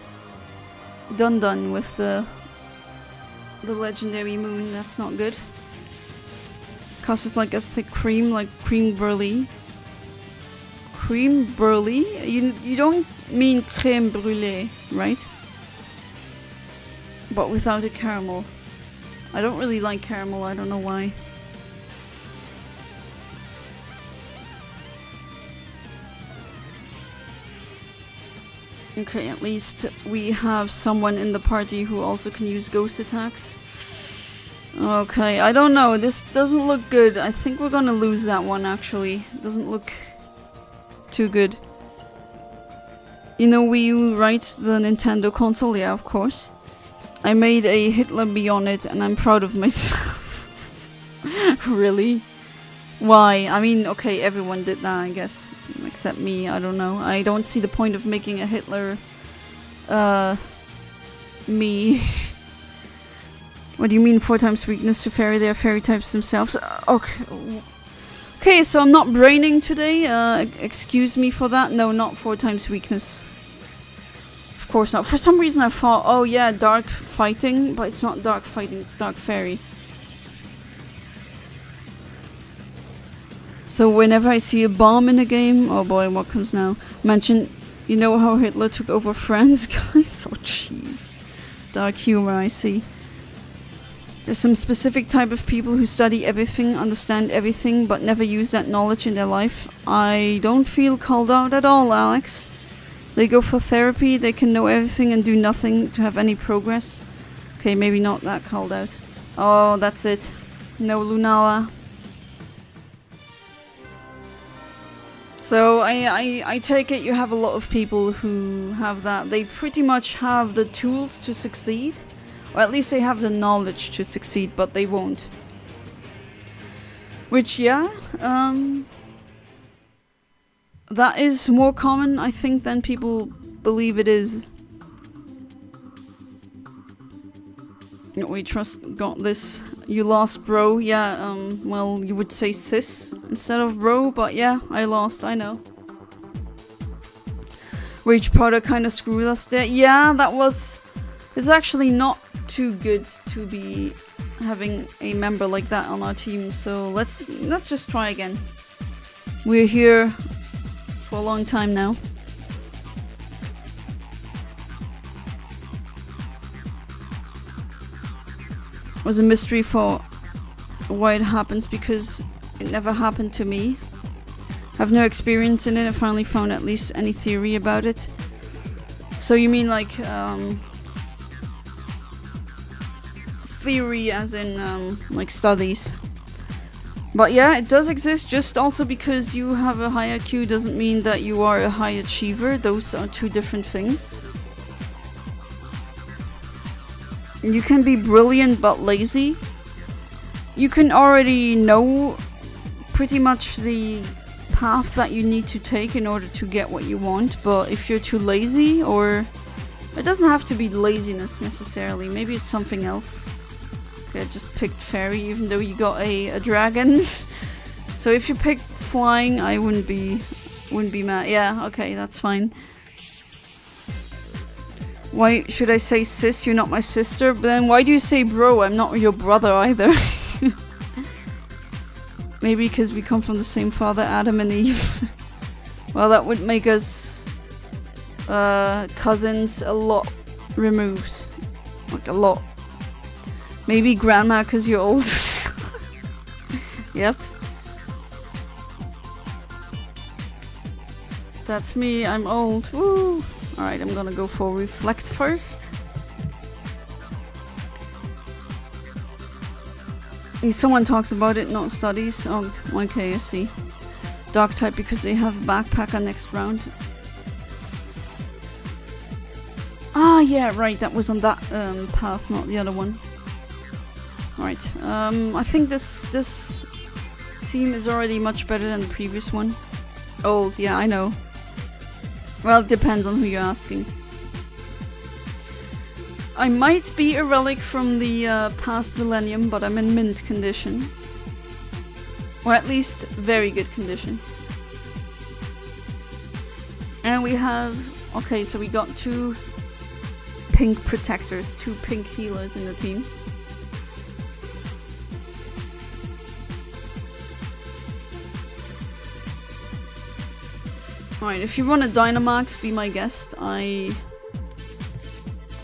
done with the legendary moon. That's not good. Cause it's like a thick cream, like cream brulee. Cream brulee? You don't mean crème brûlée, right? But without a caramel. I don't really like caramel, I don't know why. Okay, at least we have someone in the party who also can use ghost attacks. Okay, I don't know. This doesn't look good. I think we're gonna lose that one, actually. It doesn't look too good. You know Wii U, right? The Nintendo console? Yeah, of course. I made a Hitler bee on it, and I'm proud of myself. Really? Why? I mean, okay, everyone did that, I guess. Except me, I don't know. I don't see the point of making a Hitler, me. What do you mean 4 times weakness to fairy? They are fairy types themselves. Okay. Okay, so I'm not braining today. Excuse me for that. No, not 4 times weakness. Of course not. For some reason I thought, oh yeah, dark fighting, but it's not dark fighting, it's dark fairy. So whenever I see a bomb in a game, oh boy, what comes now? Mention, you know how Hitler took over France, guys? Oh jeez. Dark humor, I see. There's some specific type of people who study everything, understand everything, but never use that knowledge in their life. I don't feel called out at all, Alex. They go for therapy, they can know everything and do nothing to have any progress. Okay, maybe not that called out. Oh, that's it. No Lunala. So I take it you have a lot of people who have that. They pretty much have the tools to succeed. Or at least they have the knowledge to succeed, but they won't. Which, yeah, that is more common, I think, than people believe it is. We got this. You lost, bro. Yeah, well, you would say sis instead of bro, but yeah, I lost, I know. Rage powder kind of screwed us there. Yeah, that was... It's actually not too good to be having a member like that on our team, so let's just try again. We're here for a long time now. It was a mystery for why it happens, because it never happened to me. I have no experience in it. I finally found at least any theory about it. So you mean like theory as in like studies? But yeah, it does exist. Just also because you have a high IQ doesn't mean that you are a high achiever. Those are two different things. You can be brilliant but lazy. You can already know pretty much the path that you need to take in order to get what you want, but if you're too lazy, or it doesn't have to be laziness necessarily, maybe it's something else. Okay, I just picked fairy even though you got a dragon. So if you picked flying, I wouldn't be mad. Yeah, okay, that's fine. Why should I say sis? You're not my sister. But then why do you say bro? I'm not your brother either. Maybe because we come from the same father, Adam and Eve. Well, that would make us cousins a lot removed. Like a lot. Maybe grandma because you're old. Yep. That's me, I'm old. Woo! Alright, I'm gonna go for reflect first. Someone talks about it, not studies. Oh, okay, I see. Dark type because they have a backpack on next round. Ah, yeah, right, that was on that path, not the other one. Alright, I think this team is already much better than the previous one. Old, yeah, I know. Well, it depends on who you're asking. I might be a relic from the past millennium, but I'm in mint condition. Or at least very good condition. And we have... Okay, so we got 2 pink protectors, 2 pink healers in the team. Alright, if you want a Dynamax, be my guest.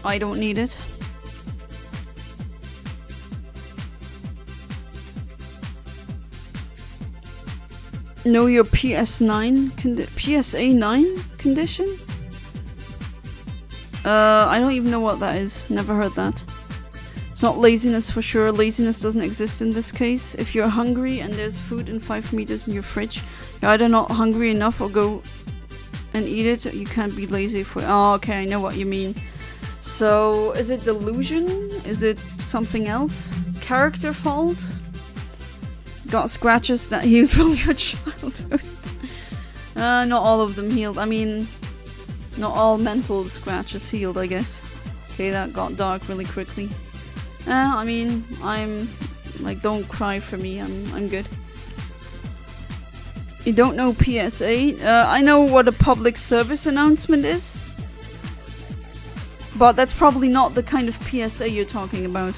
I don't need it. Know your PS9 PSA 9 condition? I don't even know what that is. Never heard that. It's not laziness for sure. Laziness doesn't exist in this case. If you're hungry and there's food in 5 meters in your fridge, you're either not hungry enough or go and eat it. You can't be lazy for... Oh, okay, I know what you mean. So, is it delusion? Is it something else? Character fault? Got scratches that healed from your childhood. Not all of them healed. I mean, not all mental scratches healed, I guess. Okay, that got dark really quickly. I mean, I'm... Like, don't cry for me. I'm good. You don't know PSA? I know what a public service announcement is. But that's probably not the kind of PSA you're talking about.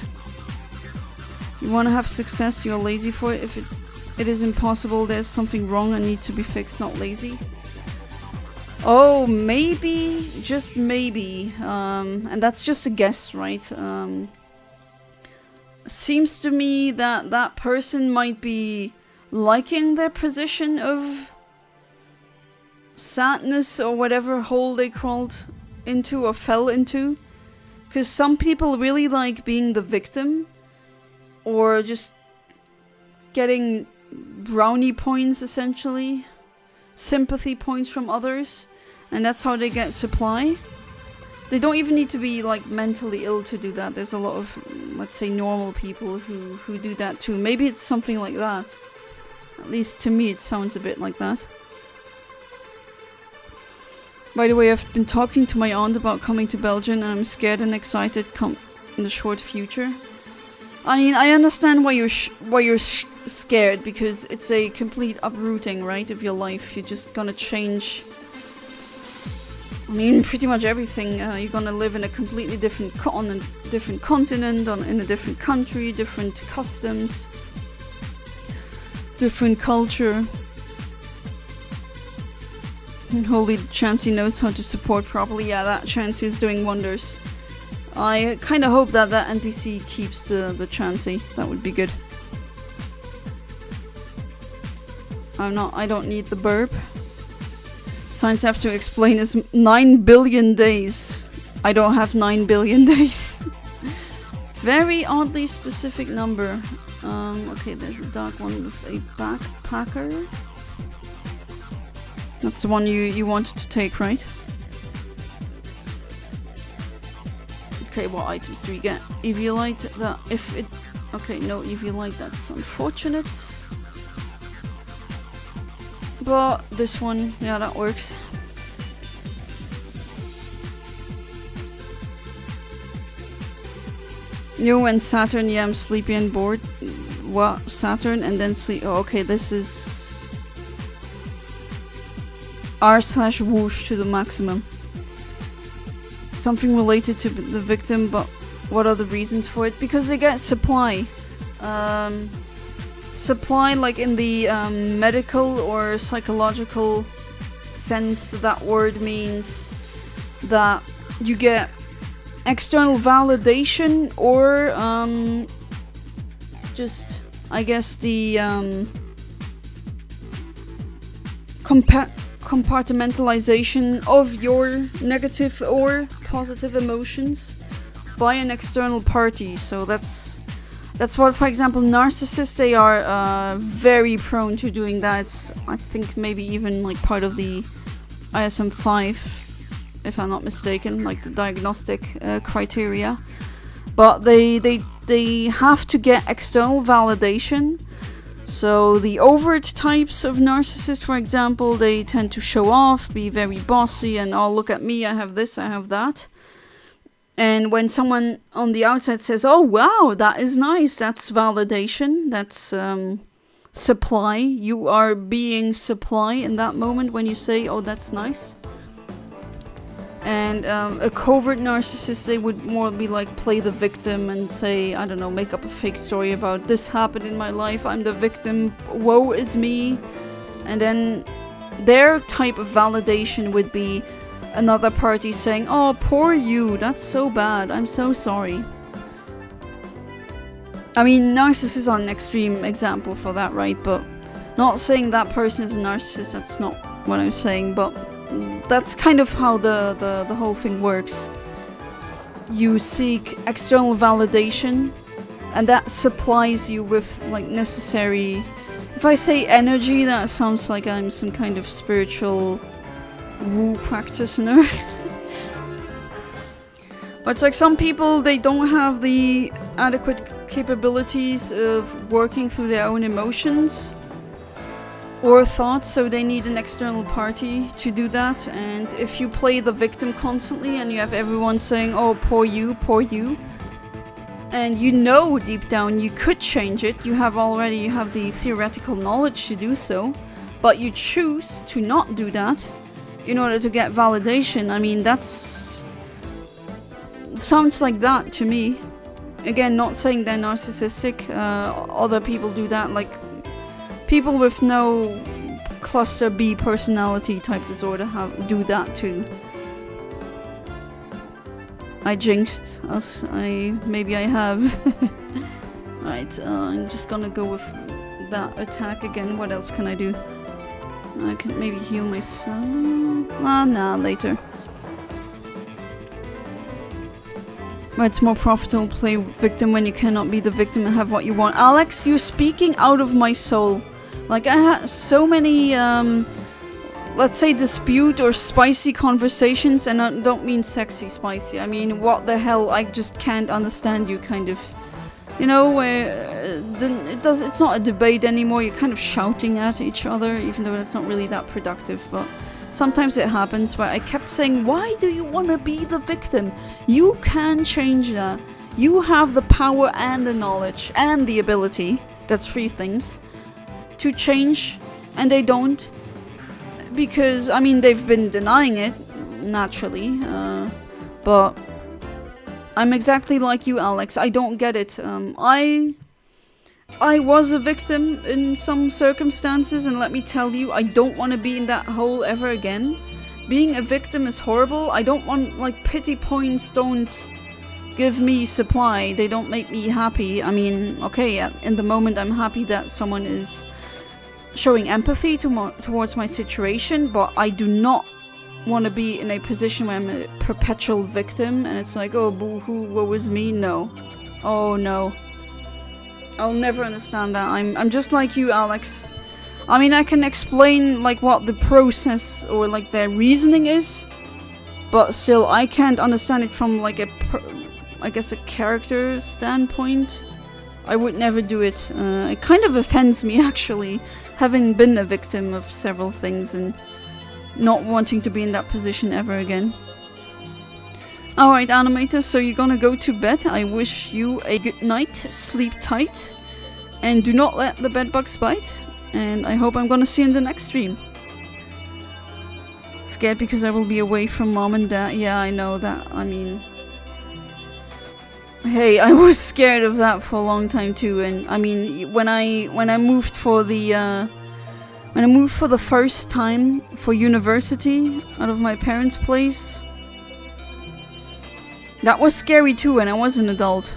You want to have success, you're lazy for it. If it is impossible, there's something wrong and need to be fixed, not lazy. Oh, maybe, just maybe. And that's just a guess, right? Seems to me that that person might be liking their position of sadness or whatever hole they crawled into or fell into. Because some people really like being the victim or just getting brownie points, essentially. Sympathy points from others, and that's how they get supply. They don't even need to be like mentally ill to do that. There's a lot of, let's say, normal people who do that too. Maybe it's something like that. At least to me it sounds a bit like that. By the way, I've been talking to my aunt about coming to Belgium, and I'm scared and excited come in the short future. I mean, I understand why you're scared, because it's a complete uprooting, right, of your life. You're just gonna change I mean, pretty much everything. You're gonna live in a completely different continent, in a different country, different customs, different culture. And holy, Chansey knows how to support properly. Yeah, that Chansey is doing wonders. I kind of hope that that NPC keeps the Chansey. That would be good. I don't need the burp. Science have to explain is 9 billion days. I don't have 9 billion days. Very oddly specific number. Okay, there's a dark one with a backpacker. That's the one you wanted to take, right? Okay, what items do we get? Eviolite, that if it... Okay, no Eviolite, that's unfortunate. But this one, yeah, that works. You and Saturn, yeah, I'm sleepy and bored. What? Saturn and then sleep. Oh, okay, this is r/whoosh to the maximum. Something related to the victim, but what are the reasons for it? Because they get supply. Supply, like in the medical or psychological sense, that word means that you get external validation or just, I guess, the compartmentalization of your negative or positive emotions by an external party. So that's what, for example, narcissists, they are very prone to doing that. It's, I think, maybe even like part of the ISM-5, if I'm not mistaken, like the diagnostic criteria. But they have to get external validation. So the overt types of narcissists, for example, they tend to show off, be very bossy, and oh, look at me, I have this, I have that. And when someone on the outside says, oh wow, that is nice, that's validation, that's supply. You are being supply in that moment when you say, oh, that's nice. And a covert narcissist, they would more be like play the victim and say, I don't know, make up a fake story about this happened in my life, I'm the victim, woe is me. And then their type of validation would be another party saying, oh, poor you, that's so bad, I'm so sorry. I mean, narcissists are an extreme example for that, right? But not saying that person is a narcissist, that's not what I'm saying, but that's kind of how the whole thing works. You seek external validation, and that supplies you with like necessary... If I say energy, that sounds like I'm some kind of spiritual woo practitioner. But it's like some people, they don't have the adequate capabilities of working through their own emotions or thoughts, so they need an external party to do that. And if you play the victim constantly and you have everyone saying, oh, poor you, and you know deep down you could change it, you have the theoretical knowledge to do so, but you choose to not do that in order to get validation. I mean, that's... sounds like that to me. Again, not saying they're narcissistic. Other people do that, like people with no cluster B personality type disorder do that too. I jinxed us. Maybe I have. Right, I'm just gonna go with that attack again. What else can I do? I can maybe heal myself. Nah, later. It's more profitable to play victim when you cannot be the victim and have what you want. Alex, you're speaking out of my soul. Like, I had so many, let's say, dispute or spicy conversations, and I don't mean sexy spicy. I mean, what the hell, I just can't understand you, kind of. You know, it's not a debate anymore, you're kind of shouting at each other, even though it's not really that productive, but sometimes it happens where I kept saying, why do you want to be the victim? You can change that. You have the power and the knowledge and the ability, that's 3 things, to change, and they don't. Because, I mean, they've been denying it. naturally. But I'm exactly like you, Alex. I don't get it. I was a victim in some circumstances, and let me tell you, I don't want to be in that hole ever again. Being a victim is horrible. I don't want, like, pity points don't give me supply. They don't make me happy. I mean, okay, in the moment I'm happy that someone is showing empathy towards my situation, but I do not want to be in a position where I'm a perpetual victim, and it's like, oh, boo-hoo, woe is me. No. Oh, no. I'll never understand that. I'm just like you, Alex. I mean, I can explain, like, what the process or, like, their reasoning is, but still, I can't understand it from, like, I guess a character standpoint. I would never do it. It kind of offends me, actually, having been a victim of several things and not wanting to be in that position ever again. Alright, animator, so you're gonna go to bed. I wish you a good night, sleep tight, and do not let the bedbugs bite. And I hope I'm gonna see you in the next stream. Scared because I will be away from mom and dad. Yeah, I know that. I mean, hey, I was scared of that for a long time too. And I mean, when I moved for the first time for university out of my parents' place, that was scary too, and I was an adult.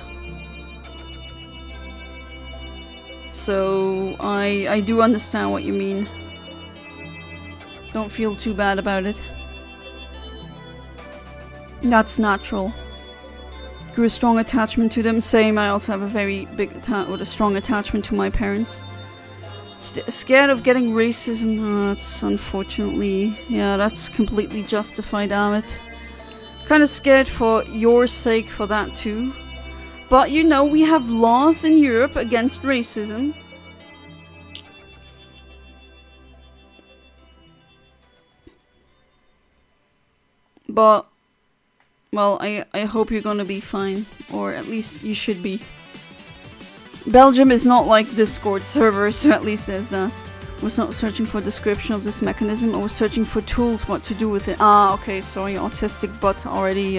So I do understand what you mean. Don't feel too bad about it. That's natural. Grew a strong attachment to them. Same, I also have a very big a strong attachment to my parents. Scared of getting racism. Oh, that's unfortunately, yeah, that's completely justified, Amit. Kind of scared for your sake for that too. But you know, we have laws in Europe against racism. But, well, I hope you're gonna be fine. Or at least you should be. Belgium is not like Discord server, so at least there's that. Was not searching for a description of this mechanism, I was searching for tools what to do with it. Ah, okay, sorry, autistic butt already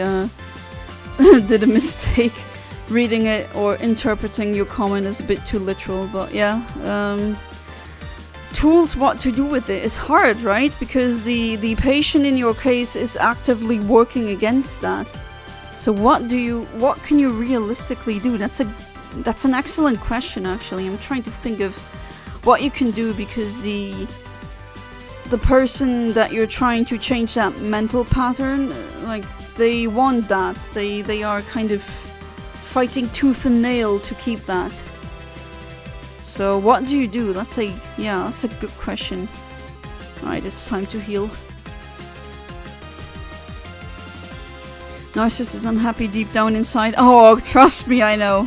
did a mistake reading it or interpreting your comment as a bit too literal, but yeah. Tools what to do with it is hard, right? Because the patient in your case is actively working against that. So what can you realistically do? That's an excellent question, actually. I'm trying to think of what you can do, because the person that you're trying to change that mental pattern, like, they want that. They are kind of fighting tooth and nail to keep that. So what do you do? That's a good question. Alright, it's time to heal. Narcissus is unhappy deep down inside. Oh, trust me, I know.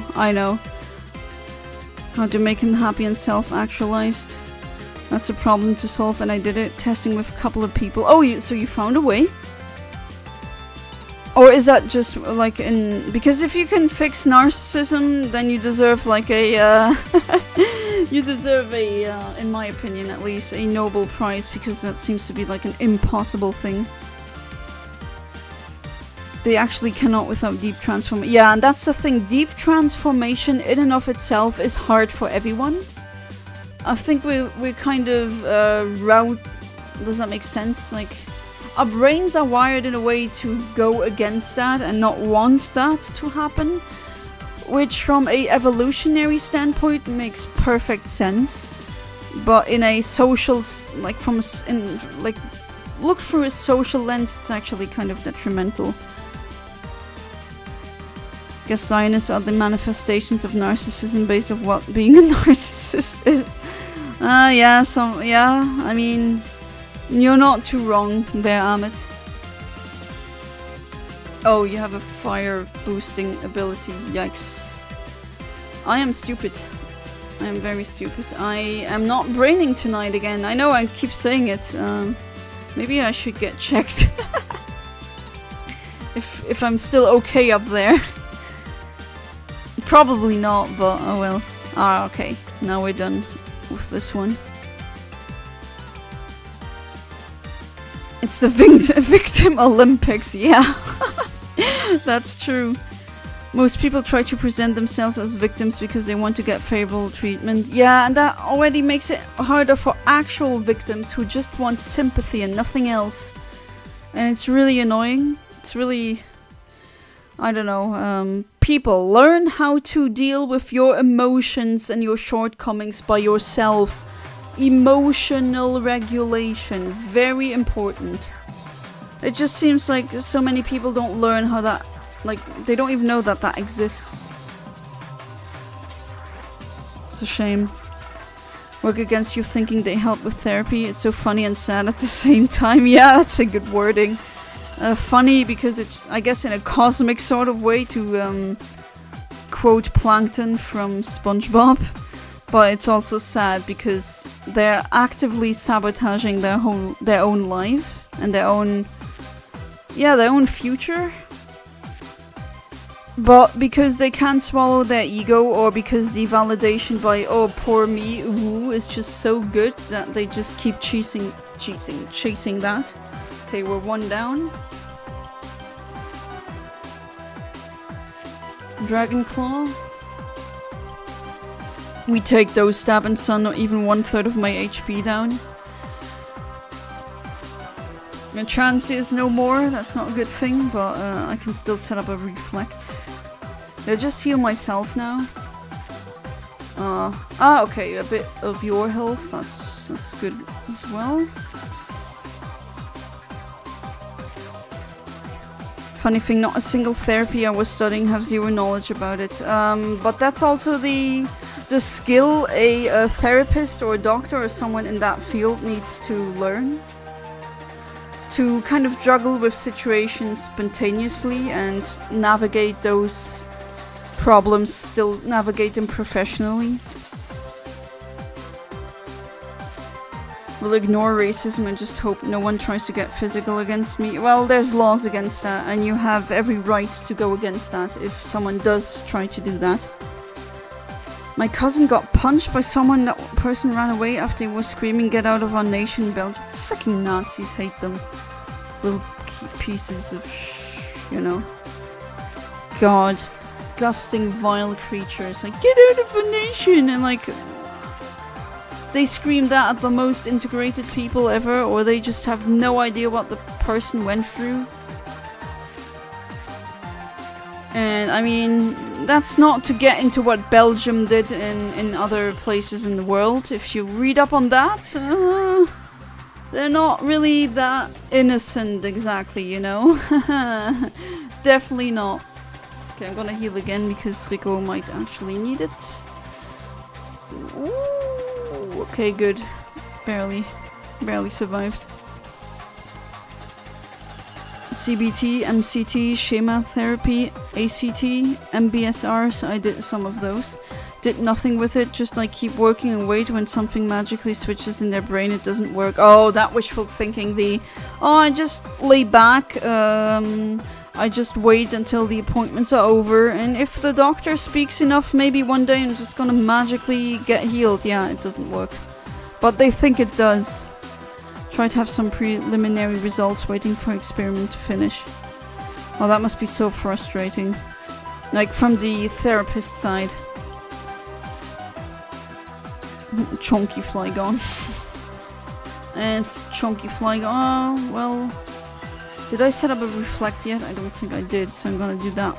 How to make him happy and self-actualized. That's a problem to solve, and I did it, testing with a couple of people. Oh, so you found a way? Or is that just like in... Because if you can fix narcissism, then you deserve like a... you deserve a, in my opinion at least, a Nobel Prize, because that seems to be like an impossible thing. They actually cannot without deep transformation. Yeah, and that's the thing. Deep transformation in and of itself is hard for everyone. I think we're kind of route. Does that make sense? Like, our brains are wired in a way to go against that and not want that to happen, which from a evolutionary standpoint makes perfect sense. But in a social, like look through a social lens, it's actually kind of detrimental. Guess Zionists are the manifestations of narcissism based on what being a narcissist is. Yeah, I mean, you're not too wrong there, Amit. Oh, you have a fire boosting ability. Yikes. I am stupid. I am very stupid. I am not braining tonight again. I know I keep saying it. Maybe I should get checked. if I'm still okay up there. Probably not, but oh well. Ah, okay. Now we're done with this one. It's the victim Olympics, yeah. That's true. Most people try to present themselves as victims because they want to get favorable treatment. Yeah, and that already makes it harder for actual victims who just want sympathy and nothing else. And it's really annoying. It's really... I don't know. People, learn how to deal with your emotions and your shortcomings by yourself. Emotional regulation. Very important. It just seems like so many people don't learn how that... Like, they don't even know that that exists. It's a shame. Work against you thinking they help with therapy. It's so funny and sad at the same time. Yeah, that's a good wording. Funny because it's, I guess, in a cosmic sort of way to quote Plankton from SpongeBob. But it's also sad because they're actively sabotaging their own life and their own future. But because they can't swallow their ego, or because the validation by, oh, poor me, ooh, is just so good that they just keep chasing that. Okay, we're one down. Dragon Claw. We take those, Stab and Sun, not even 1/3 of my HP down. My chance is no more, that's not a good thing, but I can still set up a reflect. I'll just heal myself now. Okay, a bit of your health, that's good as well. Funny thing, not a single therapy I was studying have zero knowledge about it. But that's also the skill a therapist or a doctor or someone in that field needs to learn. To kind of juggle with situations spontaneously and navigate those problems, still navigate them professionally. We'll ignore racism and just hope no one tries to get physical against me. Well, there's laws against that, and you have every right to go against that if someone does try to do that. My cousin got punched by someone. That person ran away after he was screaming, "Get out of our nation, Belgium." Freaking Nazis, hate them. Little pieces of you know. God, disgusting, vile creatures. Like, get out of our nation! And like, they scream that at the most integrated people ever, or they just have no idea what the person went through. And I mean, that's not to get into what Belgium did in other places in the world. If you read up on that, they're not really that innocent exactly, you know? Definitely not. Okay, I'm gonna heal again because Rico might actually need it. So, ooh, okay, good. Barely survived. CBT, MCT, Schema Therapy, ACT, MBSR, so I did some of those. Did nothing with it, just like keep working and wait when something magically switches in their brain, it doesn't work. Oh, that wishful thinking, I just lay back, I just wait until the appointments are over, and if the doctor speaks enough, maybe one day I'm just gonna magically get healed. Yeah, it doesn't work. But they think it does. Try to have some preliminary results, waiting for experiment to finish. Oh, that must be so frustrating. Like, from the therapist side. Chunky Flygon. And Chunky Flygon. Oh, well. Did I set up a reflect yet? I don't think I did, so I'm gonna do that.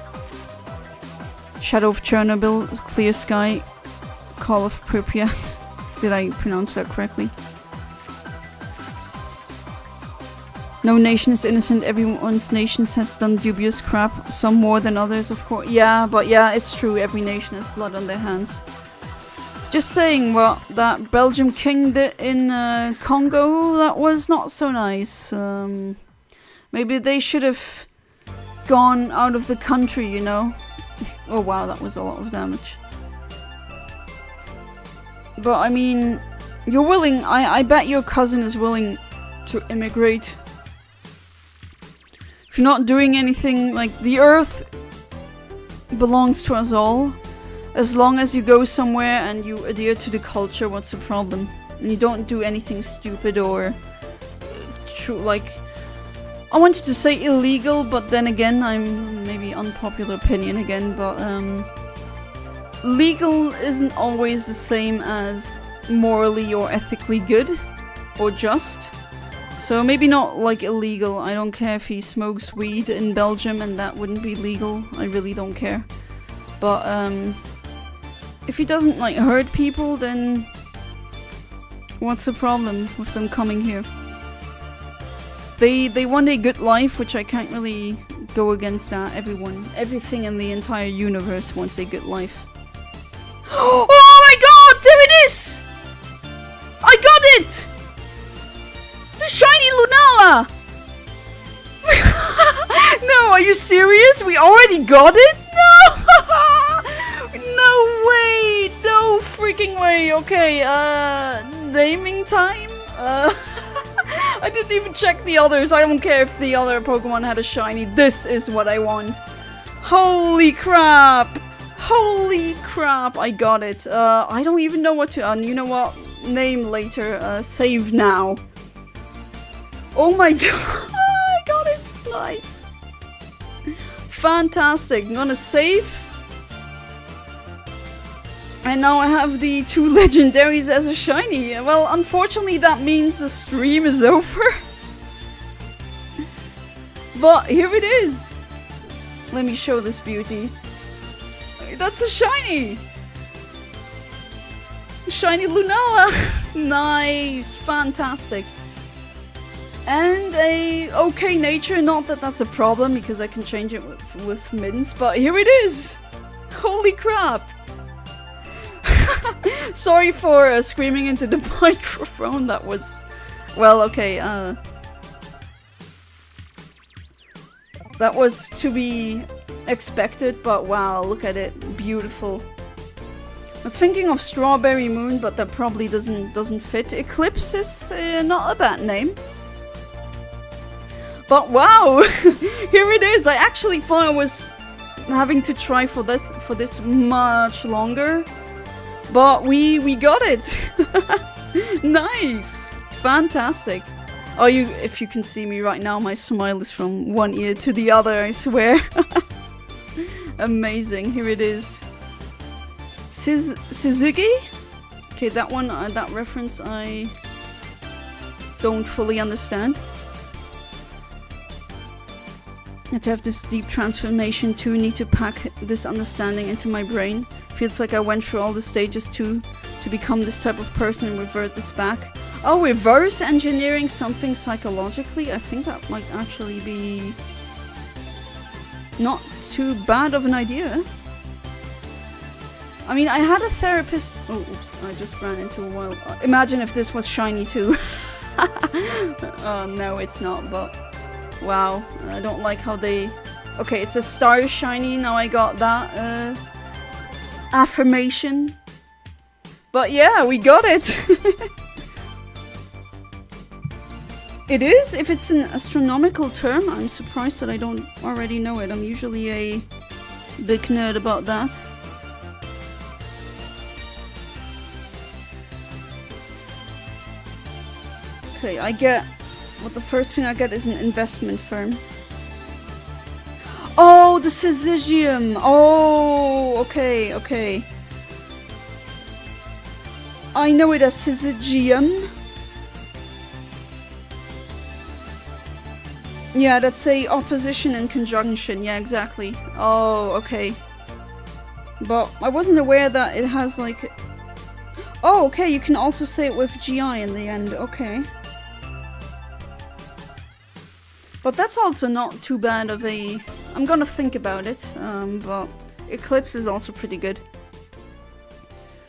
Shadow of Chernobyl, Clear Sky, Call of Pripyat. Did I pronounce that correctly? No nation is innocent, everyone's nations has done dubious crap, some more than others, of course. Yeah, but yeah, it's true, every nation has blood on their hands. Just saying what that Belgium king did in Congo, that was not so nice. Maybe they should have gone out of the country, you know? Oh wow, that was a lot of damage. But I mean, you're willing, I bet your cousin is willing to immigrate. If you're not doing anything, like, the earth belongs to us all. As long as you go somewhere and you adhere to the culture, what's the problem? And you don't do anything stupid or like I wanted to say illegal, but then again, I'm maybe unpopular opinion again, but legal isn't always the same as morally or ethically good or just. So maybe not like illegal. I don't care if he smokes weed in Belgium and that wouldn't be legal. I really don't care. But if he doesn't like hurt people, then what's the problem with them coming here? They want a good life, which I can't really go against that. Everything in the entire universe wants a good life. Oh my god! There it is! I got it! The shiny Lunala! No, are you serious? We already got it? No! No way! No freaking way! Okay, naming time? I didn't even check the others. I don't care if the other Pokemon had a shiny. This is what I want. Holy crap! Holy crap, I got it. I don't even know what to... you know what? Name later. Save now. Oh my god! I got it! Nice! Fantastic. I'm gonna save. And now I have the 2 legendaries as a shiny. Well, unfortunately that means the stream is over. But here it is. Let me show this beauty. That's a shiny! Shiny Lunala! Nice! Fantastic. And a okay nature, not that that's a problem because I can change it with mints, but here it is! Holy crap! Sorry for screaming into the microphone, that was... Well, okay, that was to be expected, but wow, look at it. Beautiful. I was thinking of Strawberry Moon, but that probably doesn't fit. Eclipse is not a bad name. But wow! Here it is! I actually thought I was having to try for this much longer. But we got it! Nice! Fantastic. Oh, if you can see me right now, my smile is from one ear to the other, I swear. Amazing, here it is. Suzuki? Okay, that one, that reference I don't fully understand. And to have this deep transformation too, need to pack this understanding into my brain. Feels like I went through all the stages to become this type of person and revert this back. Oh, reverse engineering something psychologically? I think that might actually be not too bad of an idea. I mean, I had a therapist... Oh, oops, I just ran into a wild... imagine if this was shiny too. Oh, no, it's not, but... Wow, I don't like how they... Okay, it's a star shiny, now I got that, affirmation. But yeah, we got it! It is? If it's an astronomical term, I'm surprised that I don't already know it. I'm usually a big nerd about that. Okay, I get... Well, the first thing I get is an investment firm. Oh, the Syzygium! Oh, okay, okay. I know it as Syzygium. Yeah, that's a opposition and conjunction. Yeah, exactly. Oh, okay. But I wasn't aware that it has like... Oh, okay, you can also say it with GI in the end. Okay. But that's also not too bad of a... I'm gonna think about it, but Eclipse is also pretty good.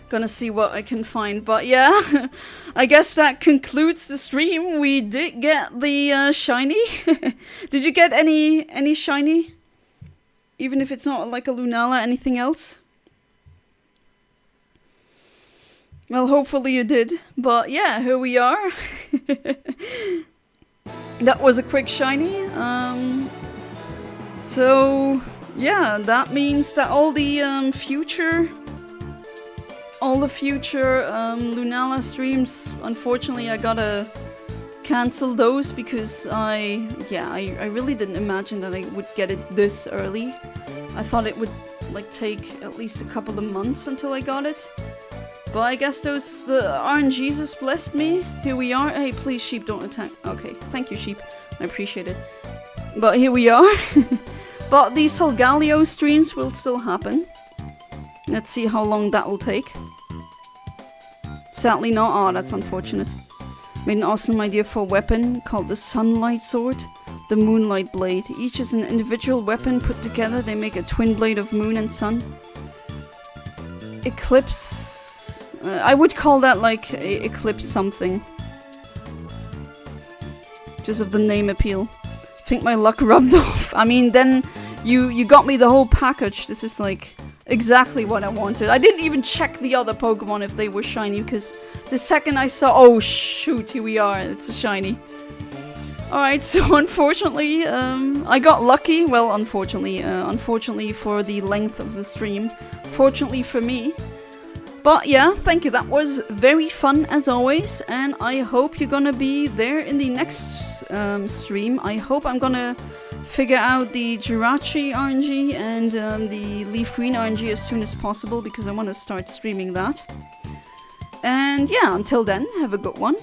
Gonna see what I can find, but yeah, I guess that concludes the stream. We did get the shiny. Did you get any shiny? Even if it's not like a Lunala, anything else? Well, hopefully you did, but yeah, here we are. That was a quick shiny. So yeah, that means that all the future Lunala streams, unfortunately I gotta cancel those because I really didn't imagine that I would get it this early. I thought it would like take at least a couple of months until I got it. But I guess the RNGs has blessed me. Here we are. Hey, please, sheep, don't attack. Okay, thank you, sheep. I appreciate it. But here we are. But the Solgaleo streams will still happen. Let's see how long that will take. Sadly not. Oh, that's unfortunate. Made an awesome idea for a weapon called the Sunlight Sword. The Moonlight Blade. Each is an individual weapon put together. They make a twin blade of moon and sun. Eclipse... I would call that like Eclipse something. Just of the name appeal. Think my luck rubbed off. I mean, then you got me the whole package. This is like exactly what I wanted. I didn't even check the other Pokemon if they were shiny because the second I saw... Oh shoot, here we are. It's a shiny. Alright, so unfortunately, I got lucky. Well, unfortunately for the length of the stream. Fortunately for me. But yeah, thank you. That was very fun as always. And I hope you're gonna be there in the next stream. I hope I'm gonna figure out the Jirachi RNG and the Leaf Green RNG as soon as possible because I want to start streaming that. And yeah, until then, have a good one.